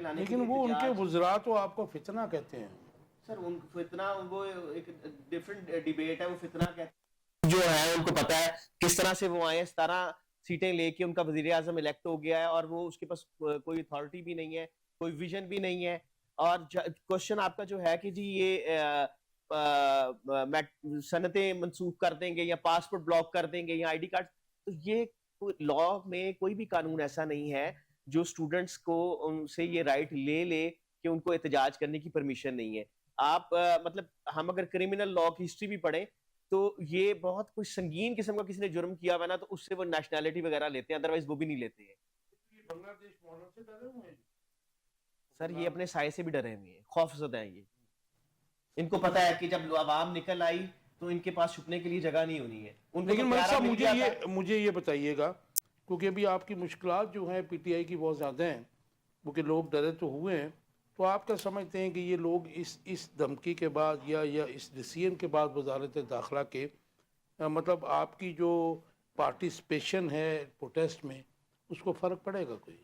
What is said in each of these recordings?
پہ لانے کے لیکن لیے وہ ان کے احتجاج- وزراء تو آپ کو فتنہ کہتے ہیں. سر ان فتنہ وہ ایک ڈفرنٹ ڈیبیٹ ہے, وہ فتنہ کہتے ہیں جو ہے ان کو پتا ہے کس طرح سے وہ آئے 17 سیٹیں لے کے ان کا وزیر اعظم الیکٹ ہو گیا ہے اور وہ اس کے پاس کوئی اتھارٹی بھی نہیں ہے, کوئی ویژن بھی نہیں ہے. اور کوشچن آپ کا جو ہے کہ جی یہ صنعتیں منسوخ کر دیں گے یا پاسپورٹ بلاک کر دیں گے یا آئی ڈی کارڈ, تو یہ لا میں کوئی بھی قانون ایسا نہیں ہے جو اسٹوڈنٹس کو ان سے یہ رائٹ لے لے کہ ان کو احتجاج کرنے کی پرمیشن نہیں ہے. آپ مطلب ہم اگر کرمنل لا کی ہسٹری بھی پڑھیں تو یہ بہت کچھ سنگین قسم کا کسی نے جرم کیا ہوا ہے نا تو اس سے وہ نیشنلٹی وغیرہ لیتے ہیں, ادروائز وہ بھی نہیں لیتے ہیں. بنگلہ دیش ماڈل سے ڈرے ہوئے ہیں. سر یہ اپنے سائے سے بھی ڈرے ہوئے ہیں, خوف زدہ ہیں یہ. ان کو پتا ہے کہ جب عوام نکل آئی تو ان کے پاس چھپنے کے لیے جگہ نہیں ہونی ہے. ان کو لیکن تو ملک پیارا صاحب مل گیا تھا. مجھے یہ بتائیے گا, کیونکہ ابھی آپ کی مشکلات جو ہیں پی ٹی آئی کی بہت زیادہ ہیں, کیونکہ لوگ ڈرے تو ہوئے ہیں, تو آپ کیا سمجھتے ہیں کہ یہ لوگ اس دھمکی کے بعد یا اس ڈیسیژن کے بعد وزارت داخلہ کے مطلب آپ کی جو پارٹیسپیشن ہے پروٹیسٹ میں اس کو فرق پڑے گا کوئی؟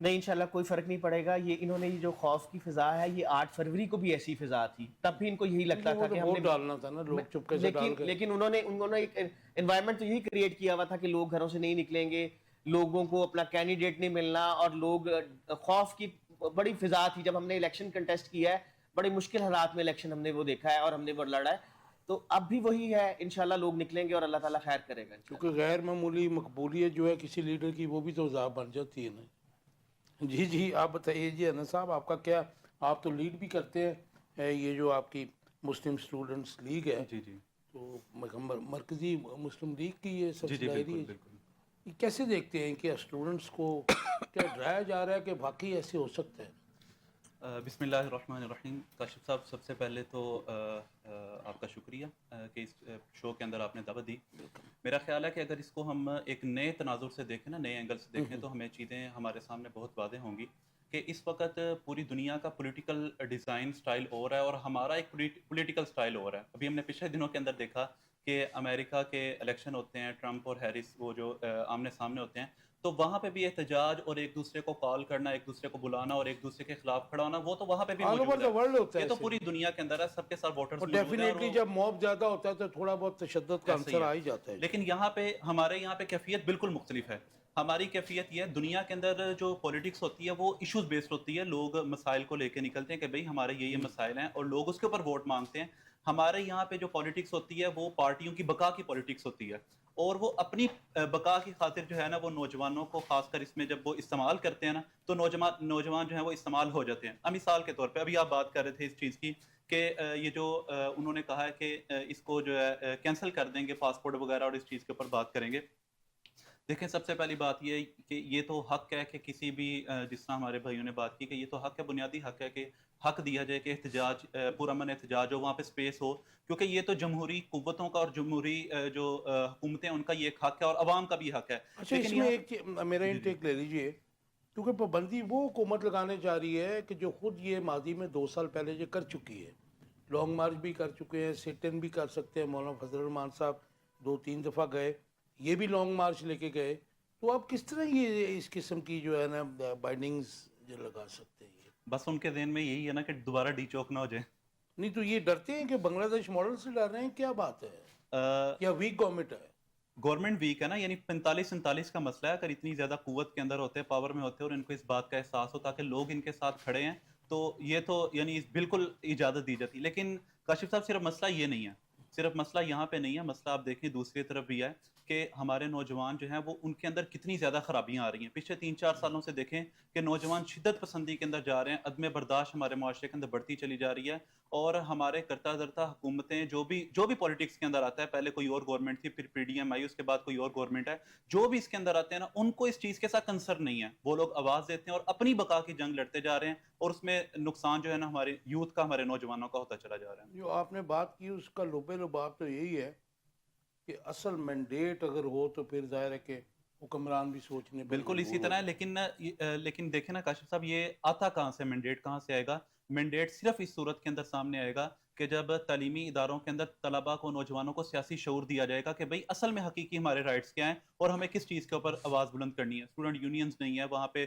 نہیں انشاءاللہ کوئی فرق نہیں پڑے گا. یہ انہوں نے یہ جو خوف کی فضا ہے, یہ 8 فروری کو بھی ایسی فضا تھی, تب بھی ان کو یہی لگتا تھا کہ ہم ووٹ نے ڈالنا تھا نا, لوگ چپکے سے ڈال گئے. لیکن انہوں نے ایک انوائرمنٹ تو یہی کریٹ کیا ہوا تھا کہ لوگ گھروں سے نہیں نکلیں گے, لوگوں کو اپنا کینڈیڈیٹ نہیں ملنا, اور لوگ خوف کی بڑی فضا تھی. جب ہم نے الیکشن کنٹیسٹ کیا ہے بڑے مشکل حالات میں الیکشن ہم نے وہ دیکھا ہے اور ہم نے وہ لڑا ہے, تو اب بھی وہی ہے. انشاءاللہ لوگ نکلیں گے اور اللہ تعالیٰ خیر کرے گا. کیونکہ غیر معمولی مقبولیت جو ہے کسی لیڈر کی وہ بھی تو عذاب بن جاتی ہے نا. جی آپ بتائیے جی انس صاحب, آپ کا کیا, آپ تو لیڈ بھی کرتے ہیں یہ جو آپ کی مسلم اسٹوڈنٹس لیگ ہے, جی جی تو مرکزی مسلم لیگ کی یہ سب جی سے جی ظاہری بالکل ہے. بالکل. یہ کیسے دیکھتے ہیں کہ اسٹوڈنٹس کو کیا ڈرایا جا رہا ہے کہ واقعی ایسے ہو سکتا ہے؟ بسم اللہ الرحمن الرحیم. کاشف صاحب, سب سے پہلے تو آپ کا شکریہ کہ اس شو کے اندر آپ نے دعوت دی. میرا خیال ہے کہ اگر اس کو ہم ایک نئے تناظر سے دیکھیں نا, نئے اینگل سے دیکھیں, تو ہمیں چیزیں ہمارے سامنے بہت واضح ہوں گی کہ اس وقت پوری دنیا کا پولیٹیکل ڈیزائن سٹائل ہو رہا ہے اور ہمارا ایک پولیٹیکل سٹائل ہو رہا ہے. ابھی ہم نے پچھلے دنوں کے اندر دیکھا کہ امریکہ کے الیکشن ہوتے ہیں, ٹرمپ اور ہیرس وہ جو آمنے سامنے ہوتے ہیں, تو وہاں پہ بھی احتجاج اور ایک دوسرے کو کال کرنا, ایک دوسرے کو بلانا اور ایک دوسرے کے خلاف کھڑا ہونا, وہ تو وہاں پہ بھی آل اوور موجود دا ورلڈ ہوتا ہے. ہے یہ تو ایسے. پوری دنیا کے اندر ہے, سب کے ساتھ ووٹرز اور موجود ہیں, ڈیفینیٹلی وہ جب موب زیادہ ہوتا ہے تو تھوڑا بہت تشدد کا ایسا ہی عنصر آ ہی جاتا ہے. لیکن یہاں پہ ہمارے یہاں پہ کیفیت بالکل مختلف ہے. ہماری کیفیت یہ ہے, دنیا کے اندر جو پولیٹکس ہوتی ہے وہ ایشوز بیسڈ ہوتی ہے. لوگ مسائل کو لے کے نکلتے ہیں کہ بھئی ہمارے یہ مسائل ہیں, اور لوگ اس کے اوپر ووٹ مانگتے ہیں. ہمارے یہاں پہ جو پولیٹکس ہوتی ہے وہ پارٹیوں کی بقا کی پولیٹکس ہوتی ہے, اور وہ اپنی بقا کی خاطر جو ہے نا وہ نوجوانوں کو خاص کر اس میں جب وہ استعمال کرتے ہیں نا, تو نوجوان جو ہیں وہ استعمال ہو جاتے ہیں. مثال کے طور پہ ابھی آپ بات کر رہے تھے اس چیز کی کہ یہ جو انہوں نے کہا ہے کہ اس کو جو ہے کینسل کر دیں گے پاسپورٹ وغیرہ, اور اس چیز کے اوپر بات کریں گے. دیکھیں سب سے پہلی بات یہ کہ یہ تو حق ہے کہ کسی بھی, جس طرح ہمارے بھائیوں نے بات کی کہ یہ تو حق ہے, بنیادی حق ہے کہ حق دیا جائے کہ احتجاج, پرامن احتجاج ہو, وہاں پہ سپیس ہو, کیونکہ یہ تو جمہوری قوتوں کا اور جمہوری جو حکومتیں ان کا یہ ایک حق ہے, اور عوام کا بھی حق ہے. اچھا, اس میں ایک میرا انٹیک لے لیجئے, کیونکہ پابندی وہ حکومت لگانے جا رہی ہے کہ جو خود یہ ماضی میں 2 سال پہلے یہ کر چکی ہے. لانگ مارچ بھی کر چکے ہیں, سیٹن بھی کر سکتے ہیں. مولانا فضل الرحمان صاحب 2-3 دفعہ گئے, یہ بھی لانگ مارچ لے کے گئے. تو آپ کس طرح یہ اس قسم کی جو ہے نا بائنڈنگز جو لگا سکتے ہیں؟ بس ان کے ذہن میں یہی ہے نا کہ دوبارہ ڈی چوک نہ ہو جائے. نہیں تو یہ ڈرتے ہیں کہ بنگلہ دیش ماڈل سے ڈر رہے ہیں, کیا بات ہے, یا ویک گورنمنٹ ہے؟ گورنمنٹ ویک ہے نا, یعنی 45-47 کا مسئلہ ہے. اگر اتنی زیادہ قوت کے اندر ہوتے, پاور میں ہوتے, اور ان کو اس بات کا احساس ہوتا کہ لوگ ان کے ساتھ کھڑے ہیں, تو یہ تو یعنی بالکل اجازت دی جاتی. لیکن کاشف صاحب صرف مسئلہ یہ نہیں ہے, صرف مسئلہ یہاں پہ نہیں ہے, مسئلہ آپ دیکھیں دوسری طرف بھی ہے کہ ہمارے نوجوان جو ہیں وہ ان کے اندر کتنی زیادہ خرابیاں آ رہی ہیں. پچھلے 3-4 سالوں سے دیکھیں کہ نوجوان شدت پسندی کے اندر جا رہے ہیں, عدم برداشت ہمارے معاشرے کے اندر بڑھتی چلی جا رہی ہے, اور ہمارے کرتا درتا حکومتیں جو بھی پولیٹکس کے اندر آتا ہے, پہلے کوئی اور گورنمنٹ تھی, پھر پی ڈی ایم آئی, اس کے بعد کوئی اور گورنمنٹ ہے, جو بھی اس کے اندر آتے ہیں نا, ان کو اس چیز کے ساتھ کنسرن نہیں ہے. وہ لوگ آواز دیتے ہیں اور اپنی بقا کی جنگ لڑتے جا رہے ہیں, اور اس میں نقصان جو ہے نا ہمارے یوتھ کا, ہمارے نوجوانوں کا ہوتا چلا جا رہا ہے. جو آپ نے بات کی اس کا لبے لباب تو یہی ہے کہ اصل مینڈیٹ اگر ہو تو پھر ظاہر ہے کہ حکمران بھی سوچنے پر بالکل اسی طرح ہے. لیکن دیکھیں نا کاشف صاحب, یہ آتا کہاں سے, مینڈیٹ کہاں سے آئے گا؟ مینڈیٹ صرف اس صورت کے اندر سامنے آئے گا کہ جب تعلیمی اداروں کے اندر طلباء کو, نوجوانوں کو سیاسی شعور دیا جائے گا کہ بھئی اصل میں حقیقی ہمارے رائٹس کیا ہیں اور ہمیں کس چیز کے اوپر آواز بلند کرنی ہے. اسٹوڈنٹ یونینز نہیں ہے وہاں پہ,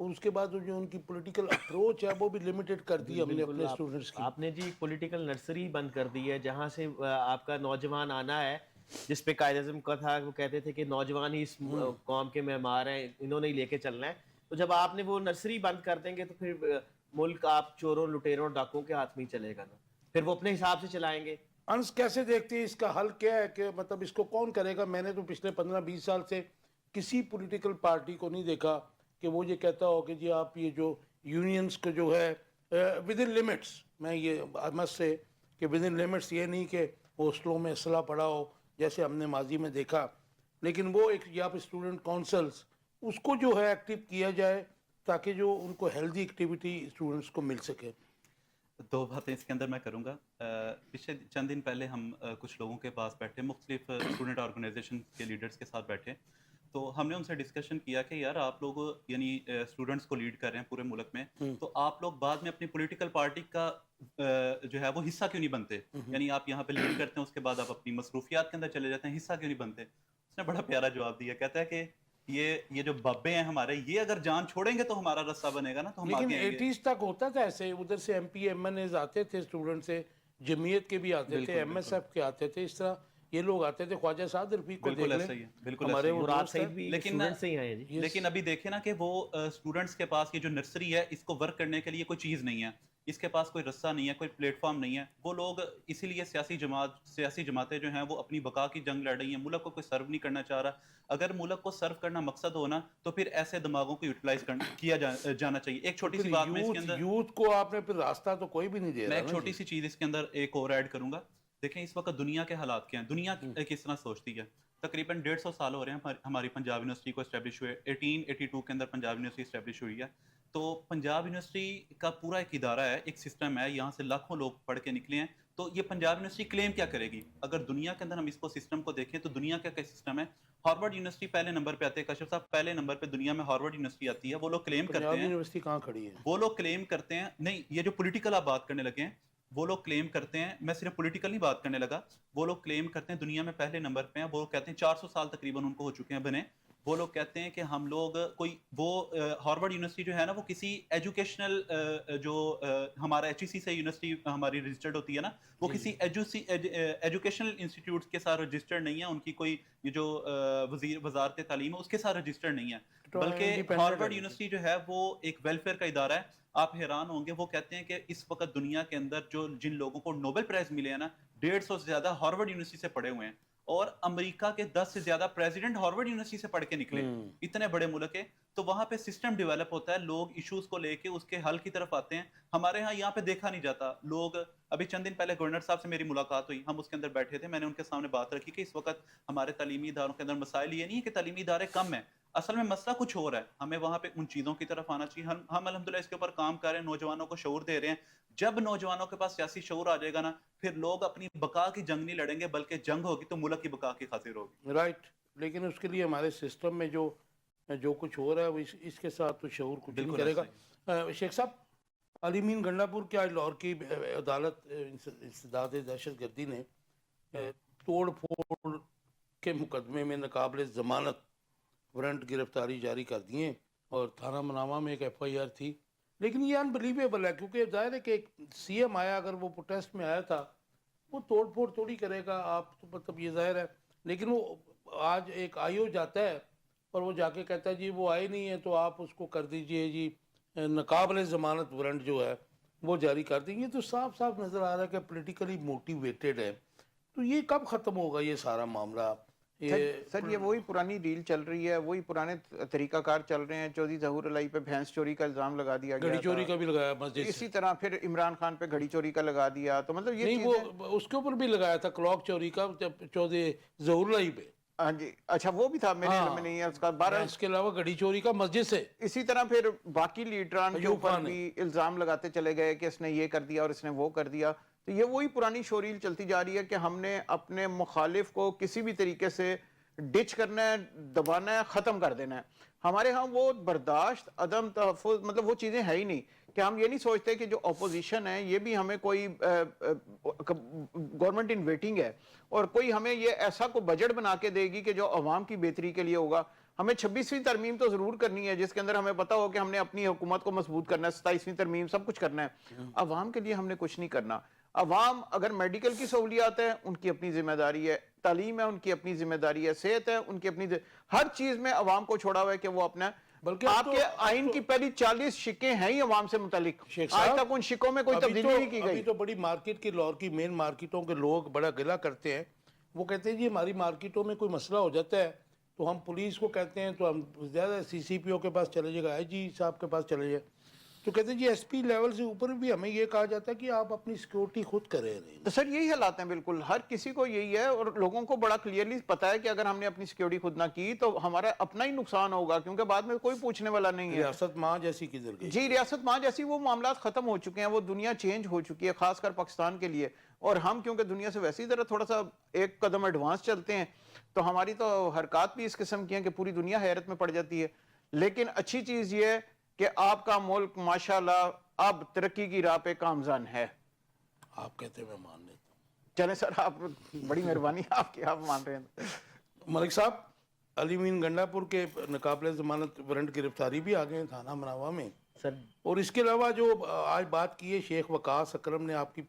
اور اس کے بعد جو ان کی پولیٹیکل اپروچ ہے وہ بھی لمیٹڈ کر دی ہم نے اپنے اسٹوڈنٹس کی. آپ نے جی پولیٹیکل نرسری بند کر دی ہے جہاں سے آپ کا نوجوان آنا ہے, جس پہ قائد اعظم کا تھا, وہ کہتے تھے کہ نوجوان ہی اس قوم کے معمار ہیں, انہوں نے ہی لے کے چلنا ہے. تو جب آپ نے وہ نرسری بند کر دیں گے تو پھر ملک آپ چوروں لٹیروں ڈاکوں کے ہاتھ میں ہی چلے گا نا, پھر وہ اپنے حساب سے چلائیں گے. انس کیسے دیکھتے ہیں اس کا حل کیا ہے کہ مطلب اس کو کون کرے گا؟ میں نے تو پچھلے 15-20 سال سے کسی پولیٹیکل پارٹی کو نہیں دیکھا کہ وہ یہ کہتا ہو کہ جی آپ یہ جو یونینز کو جو ہے ود ان لمٹس, میں یہ مس سے کہ ود ان لمٹس, یہ نہیں کہ ہاسٹلوں میں اسلحہ پڑا ہو جیسے ہم نے ماضی میں دیکھا, لیکن وہ ایک یا پھر اسٹوڈنٹ کونسلز اس کو جو ہے ایکٹیو کیا جائے تاکہ جو ان کو ہیلدی ایکٹیویٹی اسٹوڈنٹس کو مل سکے. دو باتیں اس کے اندر میں کروں گا. پچھلے چند دن پہلے ہم کچھ لوگوں کے پاس بیٹھے, مختلف اسٹوڈنٹ آرگنائزیشن کے لیڈرز کے ساتھ بیٹھے, تو ہم نے ان سے ڈسکشن کیا کہ یار آپ لوگ یعنی اسٹوڈنٹس کو لیڈ کر رہے ہیں پورے ملک میں, تو آپ لوگ بعد میں اپنی پولیٹیکل پارٹی کا جو ہے وہ حصہ کیوں نہیں بنتے؟ یعنی آپ یہاں پہ لیڈ کرتے ہیں, اس کے بعد آپ اپنی مصروفیات کے اندر چلے جاتے ہیں, حصہ کیوں نہیں بنتے؟ اس نے بڑا پیارا جواب دیا, کہتا ہے کہ یہ جو بابے ہیں ہمارے, یہ اگر جان چھوڑیں گے تو ہمارا رستہ بنے گا نا, تو ہم لیکن آگے آئیں گے. 80s تک ہوتا تھا ایسے, ادھر سے M P M N As آتے تھے اسٹوڈنٹ سے, جمعیت کے بھی آتے تھے, ایم ایس ایف کے آتے تھے, اس طرح یہ لوگ آتے تھے. خواجہ سعد رفیق کو دیکھ لیں, بالکل ہمارے وہ مراد دوست ہیں. سعید بھی اسٹوڈنٹ سے ہی آئے ہیں جی. لیکن ابھی دیکھیں نا کہ وہ اسٹوڈنٹس کے پاس یہ جو نرسری ہے اس کو ورک کرنے کے لیے کوئی چیز نہیں ہے, اس کے پاس کوئی رستہ نہیں ہے, کوئی پلیٹ فارم نہیں ہے. وہ لوگ اسی لیے سیاسی جماعتیں جو ہیں وہ اپنی بقا کی جنگ لڑ رہی ہیں, ملک کو کوئی سرو نہیں کرنا چاہ رہا. اگر ملک کو سرو کرنا مقصد ہونا تو پھر ایسے دماغوں کو یوٹیلائز کیا جانا چاہیے. ایک چھوٹی سی بات میں اس کے اندر, یوتھ کو آپ نے پھر راستہ تو کوئی بھی نہیں دے رہا. میں ایک چھوٹی سی چیز اس کے اندر ایک اور ایڈ کروں گا. دیکھیں اس وقت دنیا کے حالات کیا ہیں, دنیا کس طرح سوچتی ہے. تقریباً 150 سال ہو رہے ہیں ہماری پنجاب یونیورسٹی کو اسٹیبلش ہوئے, 1882 کے اندر پنجاب یونیورسٹی اسٹیبلش ہوئی ہے. تو پنجاب یونیورسٹی کا پورا ایک ادارہ ہے, ایک سسٹم ہے, یہاں سے لاکھوں لوگ پڑھ کے نکلے ہیں. تو یہ پنجاب یونیورسٹی کلیم کیا کرے گی؟ اگر دنیا کے اندر ہم اس کو سسٹم کو دیکھیں تو دنیا کا کیا سسٹم ہے. ہارورڈ یونیورسٹی پہلے نمبر پہ آتے ہیں, کاشف صاحب پہلے نمبر پہ دنیا میں ہارورڈ یونیورسٹی آتی ہے. وہ لوگ کلیم کرتے ہیں, یونیورسٹی کہاں کھڑی ہے, وہ لوگ کلیم کرتے ہیں, نہیں یہ جو پولیٹیکل آپ بات کرنے لگے ہیں, وہ لوگ کلیم کرتے ہیں, میں صرف پولیٹیکل نہیں بات کرنے لگا, وہ لوگ کلیم کرتے ہیں دنیا میں پہلے نمبر پہ ہیں. وہ کہتے ہیں 400 سال تقریباً ان کو ہو چکے ہیں بنے. وہ لوگ کہتے ہیں کہ ہم لوگ کوئی وہ ہارورڈ یونیورسٹی جو ہے نا وہ کسی ایجوکیشنل جو ہمارا ایچ ای سی سے یونیورسٹی ہماری رجسٹرڈ ہوتی ہے نا, وہ کسی ایجوکیشنل انسٹیٹیوٹ کے ساتھ رجسٹرڈ نہیں ہے. ان کی کوئی یہ جو وزارت تعلیم ہے اس کے ساتھ رجسٹرڈ نہیں ہے, بلکہ ہارورڈ یونیورسٹی جو ہے وہ ایک ویلفیئر کا ادارہ ہے. آپ حیران ہوں گے, وہ کہتے ہیں کہ اس وقت دنیا کے اندر جن لوگوں کو نوبل پرائز ملے ہیں نا, 150 سے زیادہ ہارورڈ یونیورسٹی سے پڑھے ہوئے ہیں, اور امریکہ کے 10 سے زیادہ پریزیڈنٹ ہارورڈ یونیورسٹی سے پڑھ کے نکلے. اتنے بڑے ملک ہے, تو وہاں پہ سسٹم ڈیولپ ہوتا ہے, لوگ ایشوز کو لے کے اس کے حل کی طرف آتے ہیں. ہمارے ہاں یہاں پہ دیکھا نہیں جاتا. لوگ ابھی چند دن پہلے گورنر صاحب سے میری ملاقات ہوئی, ہم اس کے اندر بیٹھے تھے, میں نے ان کے سامنے بات رکھی کہ اس وقت ہمارے تعلیمی اداروں کے اندر مسائل یہ نہیں ہے کہ تعلیمی ادارے کم ہیں, اصل میں مسئلہ کچھ اور ہے. ہمیں وہاں پہ ان چیزوں کی طرف آنا چاہیے. ہم الحمدللہ اس کے اوپر کام کر رہے ہیں, نوجوانوں کو شعور دے رہے ہیں. جب نوجوانوں کے پاس سیاسی شعور آ جائے گا نا, پھر لوگ اپنی بقا کی جنگ نہیں لڑیں گے, بلکہ جنگ ہوگی تو ملک کی بقا کی خاطر ہوگی. رائٹ. لیکن اس کے لیے ہمارے سسٹم میں جو کچھ ہو رہا ہے وہ اس کے ساتھ تو شعور کچھ نہیں کرے گا. شیخ صاحب, علی مین گنڈا پور کے آج لاہور کی عدالت انسداد دہشت گردی نے توڑ پھوڑ کے مقدمے میں ناقابل ضمانت وارنٹ گرفتاری جاری کر دی ہیں, اور تھانہ منامہ میں ایک ایف آئی آر تھی. لیکن یہ انبلیویبل ہے, کیونکہ ظاہر ہے کہ ایک سی ایم آیا, اگر وہ پروٹیسٹ میں آیا تھا, وہ توڑ پھوڑ تھوڑی کرے گا. آپ تو مطلب یہ ظاہر ہے, لیکن وہ آج ایک آئی او جاتا ہے اور وہ جا کے کہتا ہے جی وہ آئے نہیں ہے تو آپ اس کو کر دیجئے جی ناقابل ضمانت وارنٹ جو ہے وہ جاری کر دیں گے. تو صاف صاف نظر آ رہا ہے کہ پولیٹیکلی موٹیویٹڈ ہے. تو یہ کب ختم ہوگا یہ سارا معاملہ؟ سر یہ وہی پرانی ڈیل چل رہی ہے, وہی پرانے طریقہ کار چل رہے ہیں. چودھری ظہور الہی پہ بھینس چوری کا الزام لگا دیا گیا, گھڑی چوری کا بھی لگایا مسجد, اسی طرح پھر عمران خان پہ گھڑی چوری کا لگا دیا. تو مطلب یہ نہیں وہ اس کے اوپر بھی لگایا تھا کلاک چوری کا چودھری ظہور الہی پہ. ہاں جی, اچھا وہ بھی تھا, میرے علم میں نہیں ہے اس کا. اس کے علاوہ گھڑی چوری کا مسجد سے. اسی طرح پھر باقی لیڈران کے اوپر بھی الزام لگاتے چلے گئے کہ اس نے یہ کر دیا اور اس نے وہ کر دیا. تو یہ وہی پرانی شوریل چلتی جا رہی ہے کہ ہم نے اپنے مخالف کو کسی بھی طریقے سے ڈچ کرنا ہے, دبانا ہے, ختم کر دینا ہے. ہمارے ہاں وہ برداشت, عدم تحفظ, مطلب وہ چیزیں ہے ہی نہیں کہ ہم یہ نہیں سوچتے کہ جو اپوزیشن ہے یہ بھی ہمیں کوئی گورنمنٹ ان ویٹنگ ہے اور کوئی ہمیں یہ ایسا کو بجٹ بنا کے دے گی کہ جو عوام کی بہتری کے لیے ہوگا. ہمیں 26ویں ترمیم تو ضرور کرنی ہے جس کے اندر ہمیں پتا ہو کہ ہم نے اپنی حکومت کو مضبوط کرنا ہے، 27ویں ترمیم سب کچھ کرنا ہے. عوام کے لیے ہم نے کچھ نہیں کرنا. عوام اگر میڈیکل کی سہولیات ہیں ان کی اپنی ذمہ داری ہے، تعلیم ہے ان کی اپنی ذمہ داری ہے، صحت ہے ان کی اپنی ہر چیز میں عوام کو چھوڑا ہوا ہے کہ وہ اپنا بلکہ آپ کے آئین کی پہلی 40 شکیں ہیں ہی عوام سے متعلق، آج تک ان شکوں میں کوئی تبدیلی نہیں کی گئی. ابھی تو بڑی مارکیٹ کی لاہور کی مین مارکیٹوں کے لوگ بڑا گلہ کرتے ہیں. وہ کہتے ہیں جی ہماری مارکیٹوں میں کوئی مسئلہ ہو جاتا ہے تو ہم پولیس کو کہتے ہیں تو ہم زیادہ سی سی پی او کے پاس چلے جائے گا، آئی جی صاحب کے پاس چلے جائے. تو کہتے ہیں جی ایس پی لیول سے اوپر بھی ہمیں یہ کہا جاتا ہے کہ آپ اپنی سیکیورٹی خود کرے رہے. تو سر یہی حالات ہیں بالکل، ہر کسی کو یہی ہے اور لوگوں کو بڑا کلیئرلی پتا ہے کہ اگر ہم نے اپنی سیکیورٹی خود نہ کی تو ہمارا اپنا ہی نقصان ہوگا کیونکہ بعد میں کوئی پوچھنے والا نہیں ہے. ریاست ماں جیسی کدھر گئی؟ جی ریاست ماں جیسی وہ معاملات ختم ہو چکے ہیں، وہ دنیا چینج ہو چکی ہے خاص کر پاکستان کے لیے. اور ہم کیونکہ دنیا سے ویسے ہی ذرا تھوڑا سا ایک قدم ایڈوانس چلتے ہیں تو ہماری تو حرکات بھی اس قسم کی ہیں کہ پوری دنیا حیرت میں پڑ جاتی ہے. لیکن اچھی چیز یہ ہے کہ آپ کا ملک ماشاءاللہ اب ترقی کی راہ پہ گامزن ہے. آپ کہتے ہیں میں مان لیتا ہوں. چلیں سر آپ بڑی مہربانی آپ کی، آپ مان رہے ہیں. ملک صاحب علی مین گنڈا پور کے ناقابل ضمانت وارنٹ گرفتاری بھی آ گئے ہیں تھانہ مناوا میں. سر اور اس کے علاوہ جو آج بات کی ہے شیخ وقاص اکرم نے، آپ کی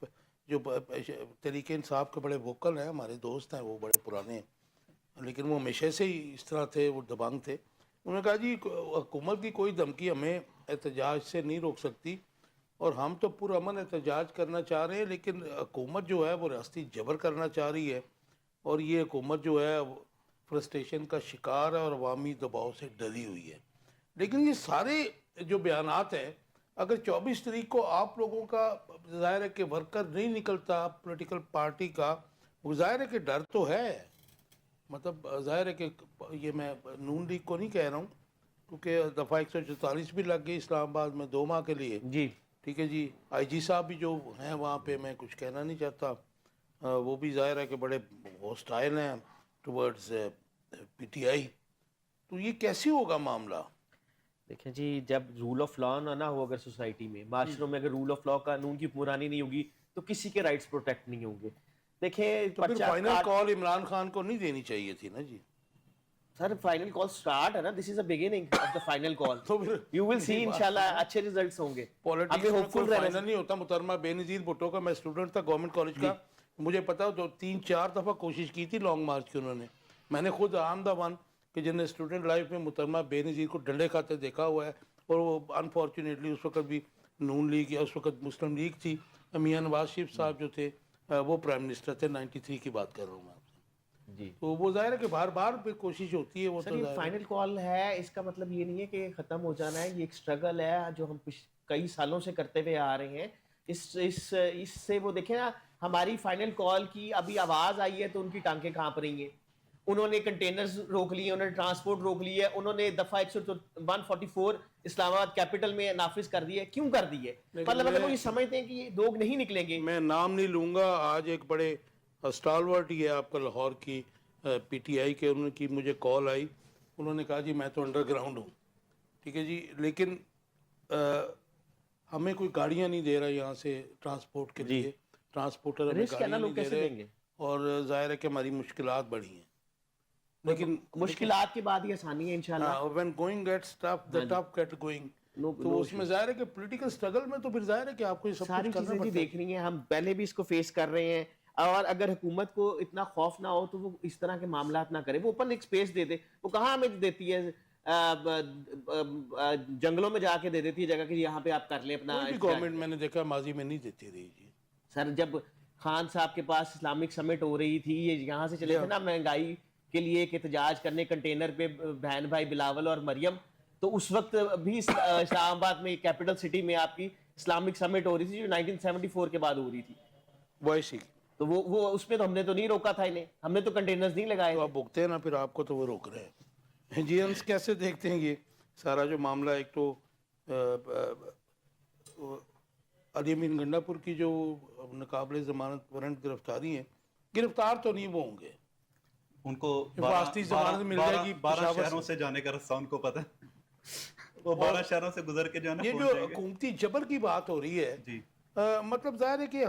جو تحریک انصاف کے بڑے ووکل ہیں، ہمارے دوست ہیں، وہ بڑے پرانے ہیں لیکن وہ ہمیشہ سے ہی اس طرح تھے، وہ دبنگ تھے. انہوں نے کہا جی حکومت کی کوئی دھمکی ہمیں احتجاج سے نہیں روک سکتی اور ہم تو پرامن احتجاج کرنا چاہ رہے ہیں لیکن حکومت جو ہے وہ ریاستی جبر کرنا چاہ رہی ہے اور یہ حکومت جو ہے فرسٹریشن کا شکار ہے اور عوامی دباؤ سے ڈری ہوئی ہے. لیکن یہ سارے جو بیانات ہیں اگر 24 تاریخ کو آپ لوگوں کا ظاہر ہے کہ ورکر نہیں نکلتا پولیٹیکل پارٹی کا، وہ ظاہر ہے کہ ڈر تو ہے. مطلب ظاہر ہے کہ یہ میں نون لیگ کو نہیں کہہ رہا ہوں کیونکہ دفعہ 144 بھی لگ گئی اسلام آباد میں 2 ماہ کے لیے. جی ٹھیک ہے جی. آئی جی صاحب بھی جو ہیں وہاں پہ میں کچھ کہنا نہیں چاہتا، وہ بھی ظاہر ہے کہ بڑے ہوسٹائل ہیں ٹورڈز پی ٹی آئی. تو یہ کیسے ہوگا معاملہ؟ دیکھیں جی جب رول آف لا نہ ہو اگر سوسائٹی میں معاشروں میں اگر رول آف لا قانون کی حکمرانی نہیں ہوگی تو کسی کے رائٹس پروٹیکٹ نہیں ہوں گے. دیکھیں تو پھر فائنل کال عمران خان کو نہیں دینی چاہیے تھی نا جی. سر فائنل کال سٹارٹ ہے نا، this is a beginning of the final call. تو پھر یو ول سی انشاءاللہ اچھے ریزلٹس ہوں گے. پولیٹکس میں کوئی فائنل نہیں ہوتا. محترمہ بے نظیر بھٹو کا میں اسٹوڈنٹ تھا گورنمنٹ کالج کا، مجھے پتا تو 3-4 دفعہ کوشش کی تھی لانگ مارچ کی انہوں نے. میں نے خود آم دا ون کہ جن نے اسٹوڈنٹ لائف میں محترمہ بے نظیر کو ڈنڈے کھاتے دیکھا ہوا ہے اور وہ انفارچونیٹلی اس وقت بھی نون لیگ یا اس وقت مسلم لیگ تھی، میاں نواز شریف صاحب جو تھے وہ پرائم منسٹر تھے. 93 کی بات کر رہا ہوں میں آپ سے. جی تو وہ ظاہر ہے کہ بار بار بھی کوشش ہوتی ہے. وہ سر یہ فائنل کال ہے، اس کا مطلب یہ نہیں ہے کہ ختم ہو جانا ہے. یہ ایک سٹرگل ہے جو ہم کئی سالوں سے کرتے ہوئے آ رہے ہیں. اس سے وہ دیکھیں نا ہماری فائنل کال کی ابھی آواز آئی ہے تو ان کی ٹانکیں کانپ رہی ہیں. انہوں نے کنٹینرز روک لیے، انہوں نے ٹرانسپورٹ روک لی ہے، انہوں نے دفعہ 144 اسلام آباد کیپٹل میں نافذ کر دی ہے. کیوں کر دی ہے؟ مطلب اگر وہ یہ سمجھتے ہیں کہ یہ لوگ نہیں نکلیں گے. میں نام نہیں لوں گا. آج ایک بڑے اسٹالورٹ ہی ہے آپ کا لاہور کی پی ٹی آئی کے، انہوں کی مجھے کال آئی، انہوں نے کہا جی میں تو انڈر گراؤنڈ ہوں. ٹھیک ہے جی، لیکن ہمیں کوئی گاڑیاں نہیں دے رہا یہاں سے ٹرانسپورٹ کے لیے، ٹرانسپورٹر ہمیں گاڑیاں نہیں دے رہے اور ظاہر ہے کہ ہماری مشکلات بڑھی ہیں. لیکن مشکلات کے بعد ہی آسانی ہے انشاءاللہ. when going gets tough the tough get going. تو اس میں ظاہر ہے کہ پولیٹیکل سٹرگل میں تو پھر ظاہر ہے کہ آپ کو یہ سب ساری کچھ کرنا چیزیں پڑتا ہے. دیکھ رہی ہیں، ہم پہلے بھی اس کو فیس کر رہے ہیں. اور اگر حکومت کو اتنا خوف نہ ہو تو وہ اس طرح کے معاملات نہ کرے. وہ اوپن ایک اسپیس دے دے. وہ کہاں ہمیں دیتی ہے؟ جنگلوں میں جا کے دے دیتی ہے جگہ کہ یہاں پہ آپ کر لیں اپنا. کوئی بھی گورنمنٹ میں نے دیکھا ماضی میں نہیں دیتی رہی جی. سر جب خان صاحب کے پاس اسلامک سمٹ ہو رہی تھی، یہ یہاں سے چلے تھے نا مہنگائی کے لیے ایک احتجاج کرنے کنٹینر پہ بہن بھائی بلاول اور مریم، تو اس وقت بھی اسلام آباد میں کیپٹل سٹی میں آپ کی اسلامک سمٹ ہو رہی تھی جو 1974 کے بعد ہو رہی تھی. وائس ہی تو وہ اس میں تو ہم نے تو نہیں روکا تھا انہیں، ہم نے تو کنٹینرز نہیں لگائے. تو آپ بھگتے ہیں نا پھر آپ کو تو وہ روک رہے ہیں جی. ہم کیسے دیکھتے ہیں یہ سارا جو معاملہ؟ ایک تو علی امین گنڈا پور کی جو ناقابل ضمانت وارنٹ گرفتاری ہیں، گرفتار تو نہیں وہ ہوں گے، ان کو حفاظتی ضمانت مل جائے گی. 12 شہروں سے جانے کا رستہ ان کو پتہ ہے، وہ 12 شہروں سے گزر کے جانا. یہ جو حکومتی جبر کی بات ہو رہی ہے مطلب ظاہر ہے کہ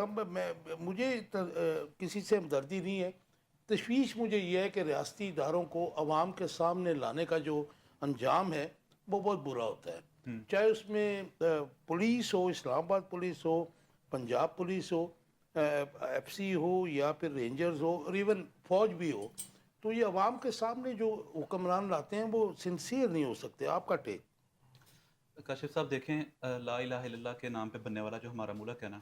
مجھے کسی سے ہمدردی نہیں ہے. تشویش مجھے یہ ہے کہ ریاستی اداروں کو عوام کے سامنے لانے کا جو انجام ہے وہ بہت برا ہوتا ہے، چاہے اس میں پولیس ہو، اسلام آباد پولیس ہو، پنجاب پولیس ہو، ایف سی ہو، یا پھر رینجرز ہو، اور ایون فوج بھی ہو، تو یہ عوام کے سامنے جو حکمران لاتے ہیں وہ سنسیئر نہیں ہو سکتے. آپ کا ٹیک؟ کاشف صاحب دیکھیں، لا الہ الا اللہ کے نام پہ بننے والا جو ہمارا ملک ہے نا،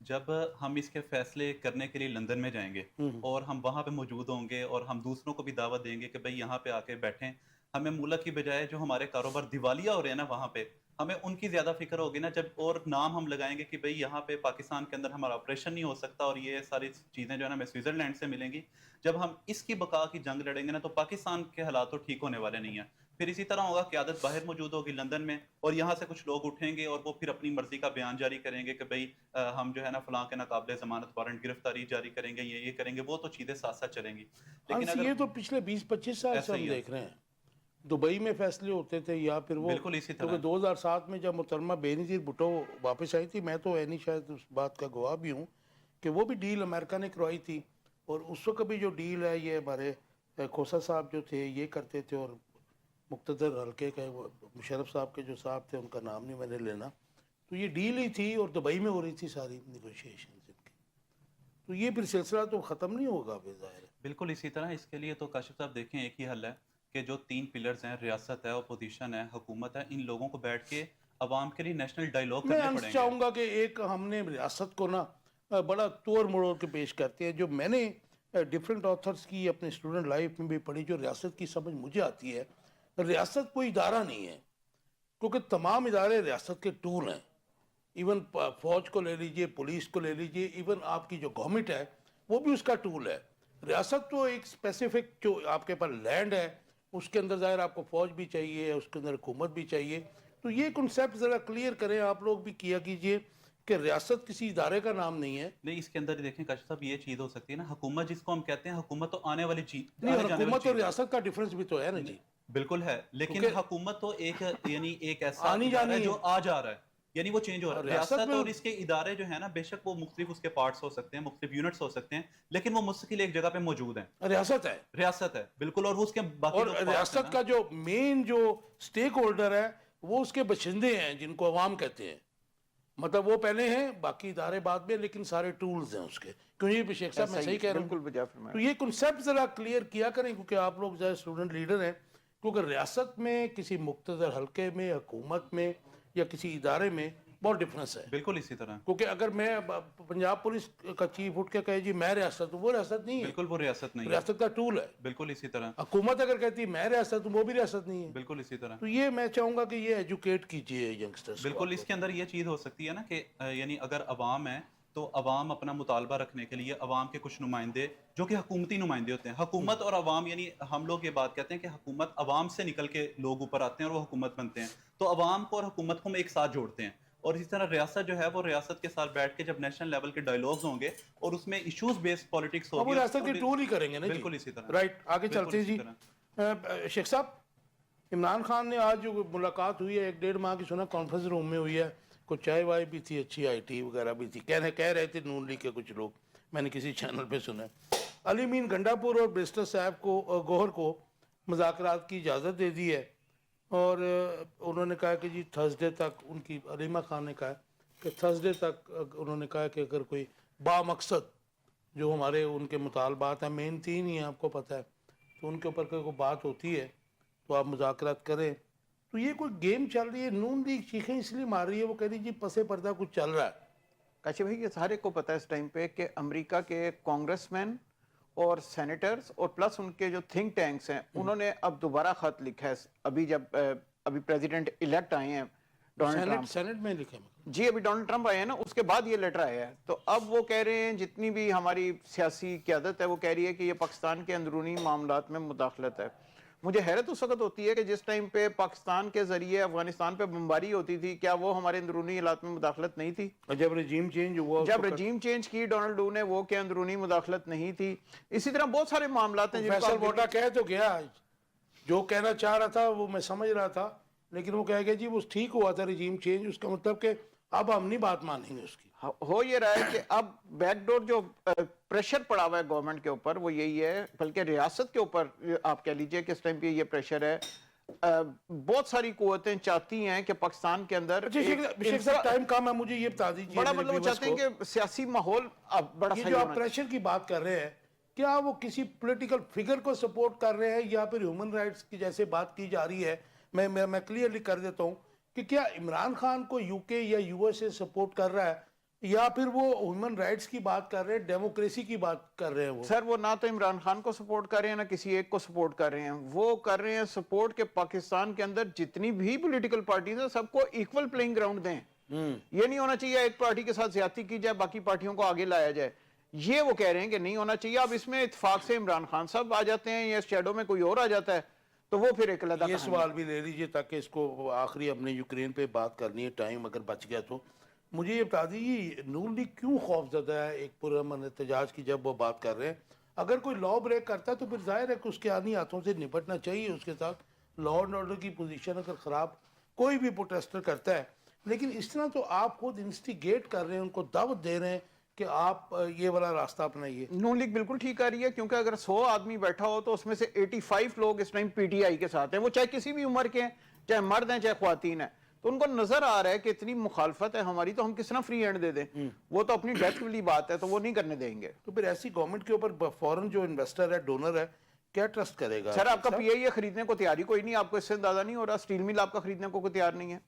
جب ہم اس کے فیصلے کرنے کے لیے لندن میں جائیں گے اور ہم وہاں پہ موجود ہوں گے اور ہم دوسروں کو بھی دعوت دیں گے کہ بھئی یہاں پہ آ کے بیٹھیں، ہمیں ملک کی بجائے جو ہمارے کاروبار دیوالیہ ہو رہے ہیں نا وہاں پہ، ہمیں ان کی زیادہ فکر ہوگی نا. جب اور نام ہم لگائیں گے کہ بھئی یہاں پہ پاکستان کے اندر ہمارا آپریشن نہیں ہو سکتا اور یہ ساری چیزیں جو ہے نا ہمیں سوئٹزرلینڈ سے ملیں گی، جب ہم اس کی بقا کی جنگ لڑیں گے نا تو پاکستان کے حالات تو ٹھیک ہونے والے نہیں ہیں. پھر اسی طرح ہوگا، قیادت باہر موجود ہوگی لندن میں، اور یہاں سے کچھ لوگ اٹھیں گے اور وہ پھر اپنی مرضی کا بیان جاری کریں گے کہ بھئی ہم جو ہے نا فلاں کے ناقابل ضمانت وارنٹ گرفتاری جاری کریں گے، یہ کریں گے، وہ تو چیزیں ساتھ ساتھ چلیں گی. لیکن اگر یہ تو پچھلے 20-25 سال سے ہم دیکھ رہے ہیں. دبئی میں فیصلے ہوتے تھے، یا پھر وہ بالکل اسی طرح. کیونکہ 2007 میں جب محترمہ بےنظیر بھٹو واپس آئی تھی، میں تو اینی شاید اس بات کا گواہ بھی ہوں کہ وہ بھی ڈیل امریکہ نے کروائی تھی، اور اس وقت بھی جو ڈیل ہے یہ ہمارے کھوسا صاحب جو تھے یہ کرتے تھے، اور مقتدر حلقے کے وہ مشرف صاحب کے جو صاحب تھے ان کا نام نہیں میں نے لینا، تو یہ ڈیل ہی تھی اور دبئی میں ہو رہی تھی ساری نیگوشیشن ان کی. تو یہ پھر سلسلہ تو ختم نہیں ہوگا بے ظاہر ہے. بالکل اسی طرح. اس کے لیے تو کاشف صاحب دیکھیں ایک ہی حل ہے کہ جو 3 پلرز ہیں، ریاست ہے، اپوزیشن ہے، حکومت ہے، ان لوگوں کو بیٹھ کے عوام کے لیے نیشنل ڈائیلاگ میں کرنے پڑیں گے. چاہوں گا کہ ایک ہم نے ریاست کو نا بڑا توڑ مڑوڑ کے پیش کرتے ہیں. جو میں نے ڈیفرنٹ آتھرز کی اپنے اسٹوڈنٹ لائف میں بھی پڑھی، جو ریاست کی سمجھ مجھے آتی ہے، ریاست کوئی ادارہ نہیں ہے، کیونکہ تمام ادارے ریاست کے ٹول ہیں. ایون فوج کو لے لیجئے، پولیس کو لے لیجئے، ایون آپ کی جو گورنمنٹ ہے وہ بھی اس کا ٹول ہے. ریاست تو ایک اسپیسیفک جو آپ کے پاس لینڈ ہے، اس کے اندر ظاہر آپ کو فوج بھی چاہیے، اس کے اندر حکومت بھی چاہیے. تو یہ کنسیپٹ ذرا کلیئر کریں آپ لوگ بھی کیا کیجئے کہ ریاست کسی ادارے کا نام نہیں ہے. نہیں، اس کے اندر دیکھیں کاشف صاحب یہ چیز ہو سکتی ہے نا، حکومت جس کو ہم کہتے ہیں، حکومت تو آنے والی چیز، نہیں، حکومت اور ریاست کا ڈیفرنس بھی تو ہے نا جی. بالکل ہے، لیکن حکومت تو ایک یعنی ایک ایسا آنی ادارہ جانی ہے ہے. جو آ جا رہا ہے، یعنی وہ چینج ہو رہا ہے. ریاست ریاست میں اور اس کے ادارے جو ہیں نا، بے شک وہ مختلف اس کے پارٹس ہو سکتے ہیں، مختلف یونٹس ہو سکتے ہیں، لیکن وہ مستقل ایک جگہ پہ موجود ہیں. ریاست ہے، ریاست ہے بالکل، اور وہ اس کے باقی اور جو parts ہیں ریاست نا، کا جو مین جو سٹیک ہولڈر ہے وہ اس کے باشندے ہیں جن کو عوام کہتے ہیں. مطلب وہ پہلے ہیں، باقی ادارے بعد میں، لیکن سارے ٹولز ہیں اس کے. کیوں یہ شیخ صاحب میں صحیح کہہ رہا ہوں؟ بالکل بجا فرمایا. تو یہ کنسیپٹ ذرا کلیئر کیا کریں، کیونکہ آپ لوگ ذرا اسٹوڈنٹ لیڈر ہیں. کیونکہ ریاست میں، کسی مقتدر حلقے میں، حکومت میں، یا کسی ادارے میں بہت ڈفرینس ہے. بالکل اسی طرح. کیونکہ اگر میں پنجاب پولیس کا چیف اٹھ کے کہے جی میں ریاست ہوں، وہ ریاست نہیں ہے، بالکل وہ ریاست نہیں ہے. ریاست کا ٹول ہے. بالکل اسی طرح. حکومت اگر کہتی میں ریاست ہوں، وہ بھی ریاست نہیں ہے. بالکل اسی طرح. تو یہ میں چاہوں گا کہ یہ ایجوکیٹ کیجئے ینگسٹرز. بالکل اس کے اندر یہ چیز ہو سکتی ہے نا کہ یعنی اگر عوام ہے تو عوام اپنا مطالبہ رکھنے کے لیے عوام کے کچھ نمائندے جو کہ حکومتی نمائندے ہوتے ہیں، حکومت اور عوام، یعنی ہم لوگ یہ بات کہتے ہیں کہ حکومت عوام سے نکل کے لوگ اوپر آتے ہیں اور وہ حکومت بنتے ہیں، تو عوام کو اور حکومت کو ہم ایک ساتھ جوڑتے ہیں. اور اسی طرح ریاست جو ہے وہ ریاست کے ساتھ بیٹھ کے جب نیشنل لیول کے ڈائیلاگز ہوں گے اور اس میں ایشوز بیسڈ پالیٹکس ہوگی، وہ ریاست کے ٹول ہی کریں گے نا. بالکل اسی طرح. رائٹ، آگے چلتے ہیں جی. شیخ صاحب، عمران خان نے آج جو ملاقات ہوئی ہے 1-1.5 ماہ کی، سنا کانفرنس روم میں ہوئی ہے، کچھ چائے وائے بھی تھی، اچھی آئی ٹی وغیرہ بھی تھی، کہہ رہے تھے نون لیگ کے کچھ لوگ، میں نے کسی چینل پہ سنا. علی مین گنڈا پور اور بیرسٹر صاحب کو، گوہر کو مذاکرات کی اجازت دے دی ہے، اور انہوں نے کہا کہ جی تھرسڈے تک، ان کی علیمہ خان نے کہا کہ تھرسڈے تک انہوں نے کہا کہ اگر کوئی بامقصد جو ہمارے ان کے مطالبات ہیں، مین 3 ہی ہیں آپ کو پتہ ہے، تو ان کے اوپر کوئی بات ہوتی ہے تو آپ مذاکرات کریں. تو یہ کوئی گیم چل رہی ہے. نون لیگ چیخیں اس لیے مار رہی ہے، وہ کہہ رہی جی پس پردہ کچھ چل رہا ہے. کاشف بھائی، یہ سارے کو پتہ ہے اس ٹائم پہ کہ امریکہ کے کانگریس مین اور سینیٹرز اور پلس ان کے جو تھنک ٹینکس ہیں، انہوں نے اب دوبارہ خط لکھا ہے. ابھی پریزیڈنٹ الیکٹ آئے ہیں ڈونلڈ ٹرمپ، سینٹ میں لکھے جی ابھی ڈونلڈ ٹرمپ آئے ہیں نا، اس کے بعد یہ لیٹر آیا ہے. تو اب وہ کہہ رہے ہیں، جتنی بھی ہماری سیاسی قیادت ہے وہ کہہ رہی ہے کہ یہ پاکستان کے اندرونی معاملات میں مداخلت ہے. مجھے حیرت اس وقت ہوتی ہے کہ جس ٹائم پہ پاکستان کے ذریعے افغانستان پہ بمباری ہوتی تھی، کیا وہ ہمارے اندرونی حالات میں مداخلت نہیں تھی؟ جب رجیم چینج ہوا، جب رجیم چینج کی ڈونلڈ ڈو نے، وہ کہ اندرونی مداخلت نہیں تھی. اسی طرح بہت سارے معاملات ہیں جن فیصل بوٹا کہہ تو گیا، جو کہنا چاہ رہا تھا وہ میں سمجھ رہا تھا، لیکن وہ کہہ گیا جی وہ ٹھیک ہوا تھا رجیم چینج. اس کا مطلب کہ اب ہم نہیں بات مانیں گے اس کی. ہو یہ رہا ہے کہ اب بیک ڈور جو پریشر پڑا ہوا ہے گورنمنٹ کے اوپر وہ یہی ہے, بلکہ ریاست کے اوپر آپ کہہ لیجئے کہ اس ٹائم پہ یہ پریشر ہے. بہت ساری قوتیں چاہتی ہیں کہ پاکستان کے اندر شیخ صاحب ٹائم کم ہے, مجھے یہ بتا دیجیے بڑا مطلب وہ چاہتے ہیں کہ سیاسی ماحول اب بڑا یہ صحیح جو آپ ہونا پریشر کی بات کر رہے ہیں, کیا وہ کسی پولیٹیکل فگر کو سپورٹ کر رہے ہیں یا پھر ہیومن رائٹس کی جیسے بات کی جا رہی ہے؟ میں کلیئرلی کر دیتا ہوں کہ کیا عمران خان کو یو کے یا یو ایس اے سپورٹ کر رہا ہے یا پھر وہ ہیومن رائٹس کی بات کر رہے ہیں, ڈیموکریسی کی بات کر رہے ہیں؟ وہ سر وہ نہ تو عمران خان کو سپورٹ کر رہے ہیں نہ کسی ایک کو سپورٹ کر رہے ہیں, وہ کر رہے ہیں سپورٹ کہ پاکستان کے اندر جتنی بھی پولیٹیکل پارٹیز ہیں سب کو ایکول پلینگ گراؤنڈ دیں. یہ نہیں ہونا چاہیے ایک پارٹی کے ساتھ زیادتی کی جائے باقی پارٹیوں کو آگے لایا جائے, یہ وہ کہہ رہے ہیں کہ نہیں ہونا چاہیے. اب اس میں اتفاق سے عمران خان صاحب آ جاتے ہیں یا شیڈو میں کوئی اور آ جاتا ہے تو وہ پھر ایک علیحدہ یہ کہانی سوال بھی لے لیجئے تاکہ اس کو آخری اپنے یوکرین پہ بات کرنی ہے, ٹائم اگر بچ گیا تو. مجھے یہ بتا دیجیے نون لیگ کیوں خوف زدہ ہے ایک پرامن احتجاج کی جب وہ بات کر رہے ہیں؟ اگر کوئی لا بریک کرتا ہے تو پھر ظاہر ہے کہ اس کے آنی ہاتھوں سے نپٹنا چاہیے اس کے ساتھ. لا اینڈ آرڈر کی پوزیشن اگر خراب کوئی بھی پروٹیسٹر کرتا ہے, لیکن اس طرح تو آپ خود انسٹیگیٹ کر رہے ہیں, ان کو دعوت دے رہے ہیں کہ آپ یہ والا راستہ اپنائیے. نون لیگ بالکل ٹھیک کر رہی ہے, کیونکہ اگر 100 آدمی بیٹھا ہو تو اس میں سے 85 لوگ اس ٹائم پی ٹی آئی کے ساتھ ہیں, وہ چاہے کسی بھی عمر کے ہیں, چاہے مرد ہیں چاہے خواتین ہیں. تو ان کو نظر آ رہا ہے کہ اتنی مخالفت ہے ہماری تو ہم کس طرح فری ہینڈ دے دیں, وہ تو اپنی ڈیتھ والی بات ہے تو وہ نہیں کرنے دیں گے. تو پھر ایسی گورنمنٹ کے اوپر فورن جو انویسٹر ہے, ڈونر ہے, کیا ٹرسٹ کرے گا؟ سر آپ کا پی آئی اے خریدنے کو تیاری کوئی نہیں, آپ کو اس سے اندازہ نہیں ہو رہا اسٹیل مل آپ کا خریدنے کو کوئی تیار نہیں ہے,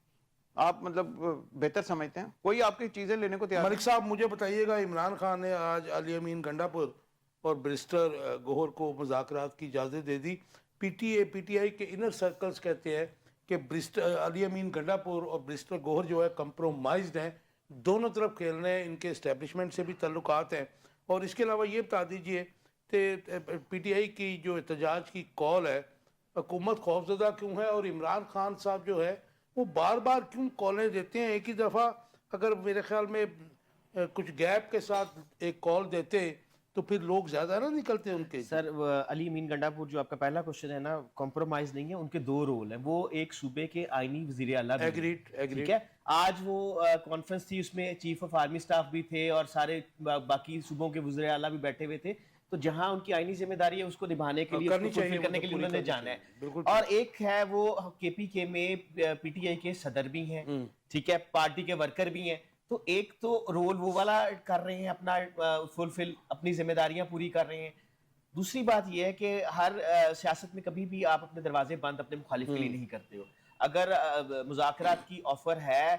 آپ مطلب بہتر سمجھتے ہیں, کوئی آپ کی چیزیں لینے کو تیار نہیں. ملک صاحب مجھے بتائیے گا, عمران خان نے آج علی امین گنڈاپور اور برسٹر گوہر کو مذاکرات کی اجازت دے دی. پی ٹی آئی کے انر سرکلز کہتے ہیں کہ علی امین گنڈاپور اور برسٹر گوہر جو ہے کمپرومائزڈ ہیں, دونوں طرف کھیل رہے ہیں, ان کے اسٹیبلشمنٹ سے بھی تعلقات ہیں. اور اس کے علاوہ یہ بتا دیجئے کہ پی ٹی آئی کی جو احتجاج کی کال ہے, حکومت خوفزدہ کیوں ہے, اور عمران خان صاحب جو ہے وہ بار بار کیوں کالیں دیتے ہیں؟ ایک ہی دفعہ اگر میرے خیال میں کچھ گیپ کے ساتھ ایک کال دیتے تو پھر لوگ زیادہ نہ نکلتے ان کے. سر علی امین گنڈاپور جو آپ کا پہلا کوشچن ہے نا, کمپرومائز نہیں ہے, ان کے دو رول ہیں. وہ ایک صوبے کے آئینی وزیر اعلیٰ بھی ہیں, ٹھیک ہے. آج وہ کانفرنس تھی, اس میں چیف آف آرمی سٹاف بھی تھے اور سارے باقی صوبوں کے وزیر اعلیٰ بھی بیٹھے ہوئے تھے. تو جہاں ان کی آئینی ذمہ داری ہے اس کو نبھانے کے لیے, فلفل کرنے کے لیے انہوں نے جانا ہے. اور ایک ہے وہ کے پی کے میں پی ٹی آئی کے صدر بھی ہیں, ٹھیک ہے, پارٹی کے ورکر بھی ہیں. تو ایک تو رول وہ والا کر رہے ہیں اپنا فلفل, اپنی ذمہ داریاں پوری کر رہے ہیں. دوسری بات یہ ہے کہ ہر سیاست میں کبھی بھی آپ اپنے دروازے بند اپنے مخالف کے لیے نہیں کرتے ہو. اگر مذاکرات کی آفر ہے